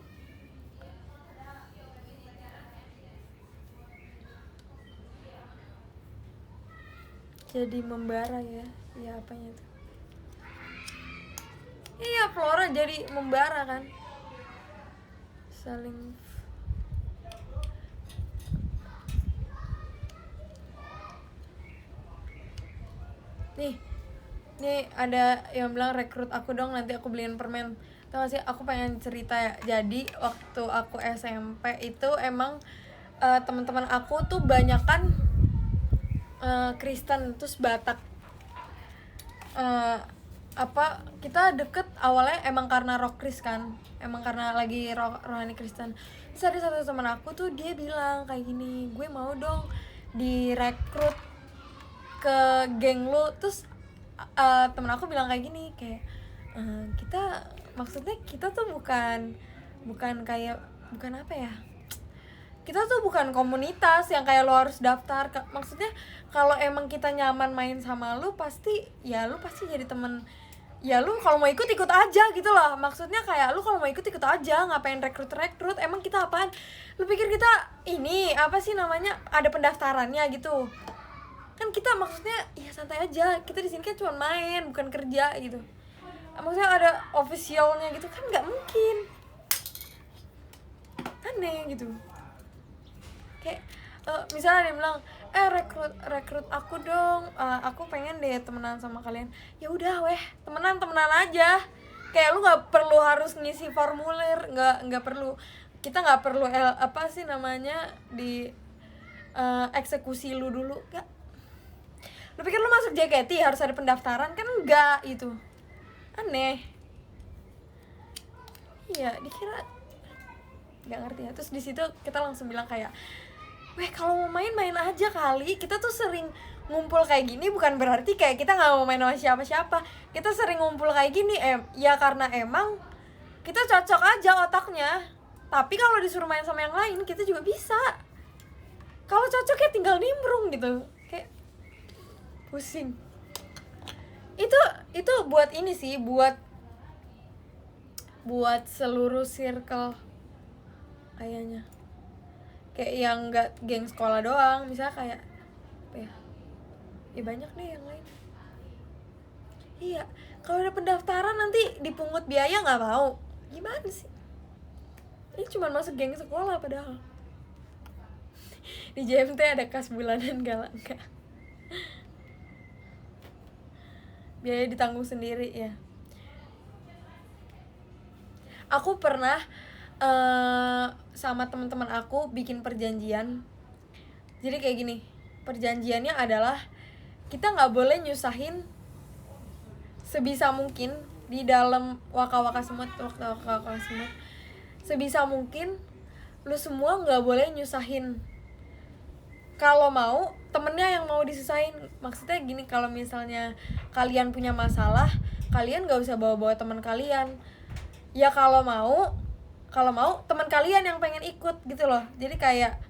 Jadi membara ya. Ya apanya tuh? Iya, Flora jadi membara kan. Saling Nih ada yang bilang rekrut aku dong, nanti aku beliin permen. Tau gak sih, aku pengen cerita ya. Jadi waktu aku SMP itu emang teman-teman aku tuh banyakan Kristen, terus Batak. kita deket awalnya emang karena rockris kan, emang karena lagi rohani Kristen. Terus ada satu teman aku tuh dia bilang kayak gini, gue mau dong direkrut ke geng lu. Terus temen aku bilang kayak gini, kayak maksudnya kita tuh bukan kayak, bukan apa ya, kita tuh bukan komunitas yang kayak lo harus daftar. Maksudnya kalau emang kita nyaman main sama lu pasti jadi temen. Ya lu kalau mau ikut aja gitu loh. Maksudnya kayak lu kalau mau ikut aja, ngapain rekrut. Emang kita apaan? Lu pikir kita ini apa sih namanya, ada pendaftarannya gitu? Kan kita maksudnya ya santai aja. Kita di sini kan cuma main, bukan kerja gitu. Maksudnya ada officialnya gitu kan, nggak mungkin. Aneh gitu. Kayak misalnya dia bilang rekrut aku dong, aku pengen deh temenan sama kalian. Ya udah weh, temenan aja. Kayak lu nggak perlu harus ngisi formulir, nggak perlu, kita nggak perlu apa sih namanya di eksekusi lu dulu. Nggak, lu pikir lu masuk JKT harus ada pendaftaran? Kan enggak, itu aneh. Iya, dikira nggak ngerti ya. Terus di situ kita langsung bilang kayak, weh kalau mau main aja kali. Kita tuh sering ngumpul kayak gini bukan berarti kayak kita nggak mau main sama siapa-siapa. Kita sering ngumpul kayak gini ya karena emang kita cocok aja otaknya. Tapi kalau disuruh main sama yang lain kita juga bisa. Kalau cocok ya tinggal nimbrung gitu. Kayak pusing. Itu buat ini sih, buat seluruh circle kayaknya. Kayak yang nggak geng sekolah doang, misalnya kayak apa ya banyak deh yang lain. Iya, kalau ada pendaftaran nanti dipungut biaya nggak mau, gimana sih? Ini cuma masuk geng sekolah padahal. Di JMT ada kas bulanan gak langka. Biaya ditanggung sendiri ya. Aku pernah sama teman-teman aku bikin perjanjian. Jadi kayak gini, perjanjiannya adalah kita nggak boleh nyusahin sebisa mungkin di dalam waka-waka semut. Sebisa mungkin lu semua nggak boleh nyusahin. Kalau mau temennya yang mau disusahin. Maksudnya gini, kalau misalnya kalian punya masalah, kalian nggak usah bawa-bawa teman kalian. Ya kalau mau teman kalian yang pengen ikut gitu loh. Jadi kayak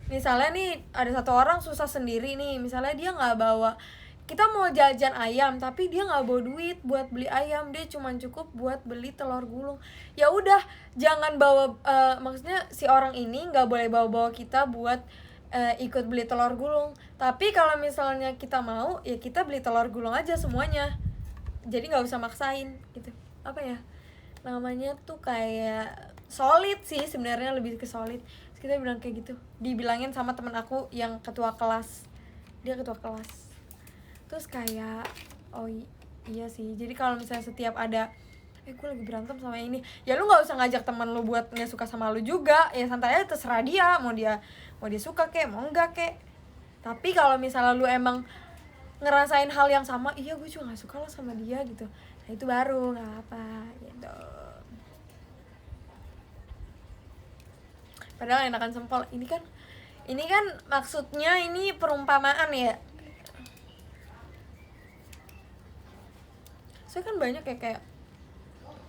misalnya nih ada satu orang susah sendiri nih, misalnya dia nggak bawa, kita mau jajan ayam tapi dia nggak bawa duit buat beli ayam, dia cuma cukup buat beli telur gulung. Ya udah, jangan bawa, maksudnya si orang ini nggak boleh bawa kita buat ikut beli telur gulung. Tapi kalau misalnya kita mau, ya kita beli telur gulung aja semuanya. Jadi nggak usah maksain gitu. Apa ya namanya tuh, kayak solid sih sebenarnya, lebih ke solid. Terus kita bilang kayak gitu, dibilangin sama temen aku yang ketua kelas, dia ketua kelas. Terus kayak oh iya sih, jadi kalau misalnya setiap ada gue lagi berantem sama ini, ya lu nggak usah ngajak teman lu buat nggak suka sama lu juga. Ya santai aja, terserah dia, mau dia suka kek, mau enggak kek. Tapi kalau misalnya lu emang ngerasain hal yang sama, iya gue juga nggak suka lo sama dia gitu, nah itu baru nggak apa gitu. Padahal enakan sempol. Ini kan maksudnya ini perumpamaan ya. Saya kan banyak kayak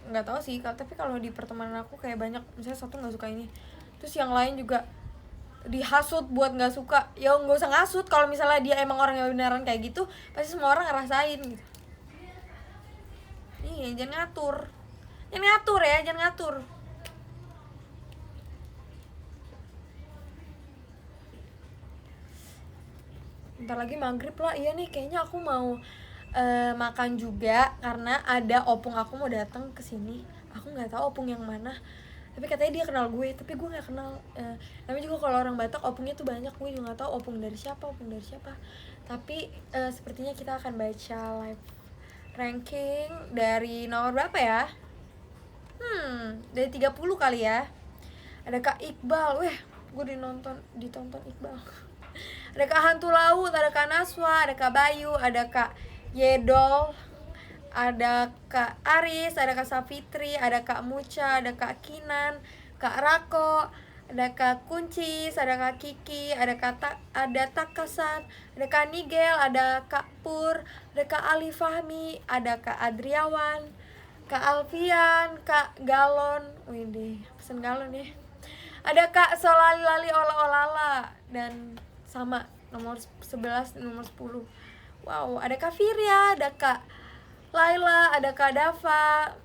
nggak tahu sih, tapi kalau di pertemanan aku kayak banyak, misalnya satu nggak suka ini, terus yang lain juga dihasut buat nggak suka. Ya nggak usah ngasut, kalau misalnya dia emang orang yang beneran kayak gitu, pasti semua orang ngerasain gitu. Iya, jangan ngatur ya, jangan ngatur. Bentar lagi maghrib lah. Iya nih, kayaknya aku mau makan juga karena ada opung aku mau datang ke sini. Aku nggak tahu opung yang mana, tapi katanya dia kenal gue, tapi gue nggak kenal. Namanya juga kalau orang Batak opungnya tuh banyak, gue juga nggak tahu opung dari siapa. Tapi sepertinya kita akan baca live ranking dari nomor berapa ya? Dari 30 kali ya. Ada Kak Iqbal, gue ditonton Iqbal. Ada Kak Hantu Laut, ada Kak Naswa, ada Kak Bayu, ada Kak Yedol, ada Kak Aris, ada Kak Safitri, ada Kak Muca, ada Kak Kinan, Kak Rako, ada Kak Kuncis, ada Kak Kiki, ada Takasan, ada Kak Nigel, ada Kak Pur, ada Kak Ali Fahmi, ada Kak Adriawan, Kak Alfian, Kak Galon, wih pesen galon ya. Ada Kak Solali Lali Ola Olala dan sama nomor 11 nomor 10. Wow, ada Kak Firya, ada Kak Laila, ada Kak Dava,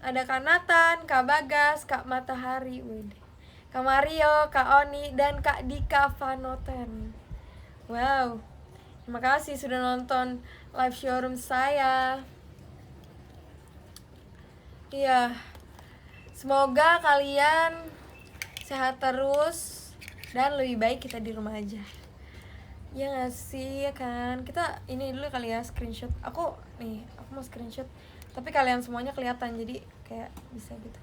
ada Kak Nathan, Kak Bagas, Kak Matahari, wih, Kak Mario, Kak Oni, dan Kak Dika Vanoten. Wow, terima kasih sudah nonton live showroom saya. Iya, semoga kalian sehat terus dan lebih baik kita di rumah aja. Ya gak sih, ya kan? Kita ini dulu kali ya, screenshot. Aku mau screenshot. Tapi kalian semuanya kelihatan, jadi kayak bisa gitu.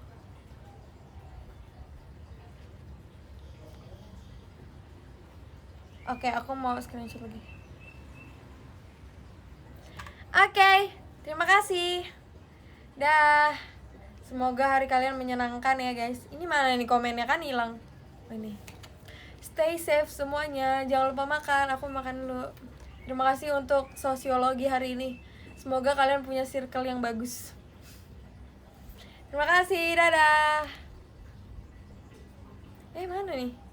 Oke, aku mau screenshot lagi. Oke, terima kasih. Dah. Semoga hari kalian menyenangkan ya guys. Ini mana nih komennya, kan hilang. Ini. Stay safe semuanya. Jangan lupa makan. Aku makan dulu. Terima kasih untuk sosiologi hari ini. Semoga kalian punya circle yang bagus. Terima kasih. Dadah. Mana nih?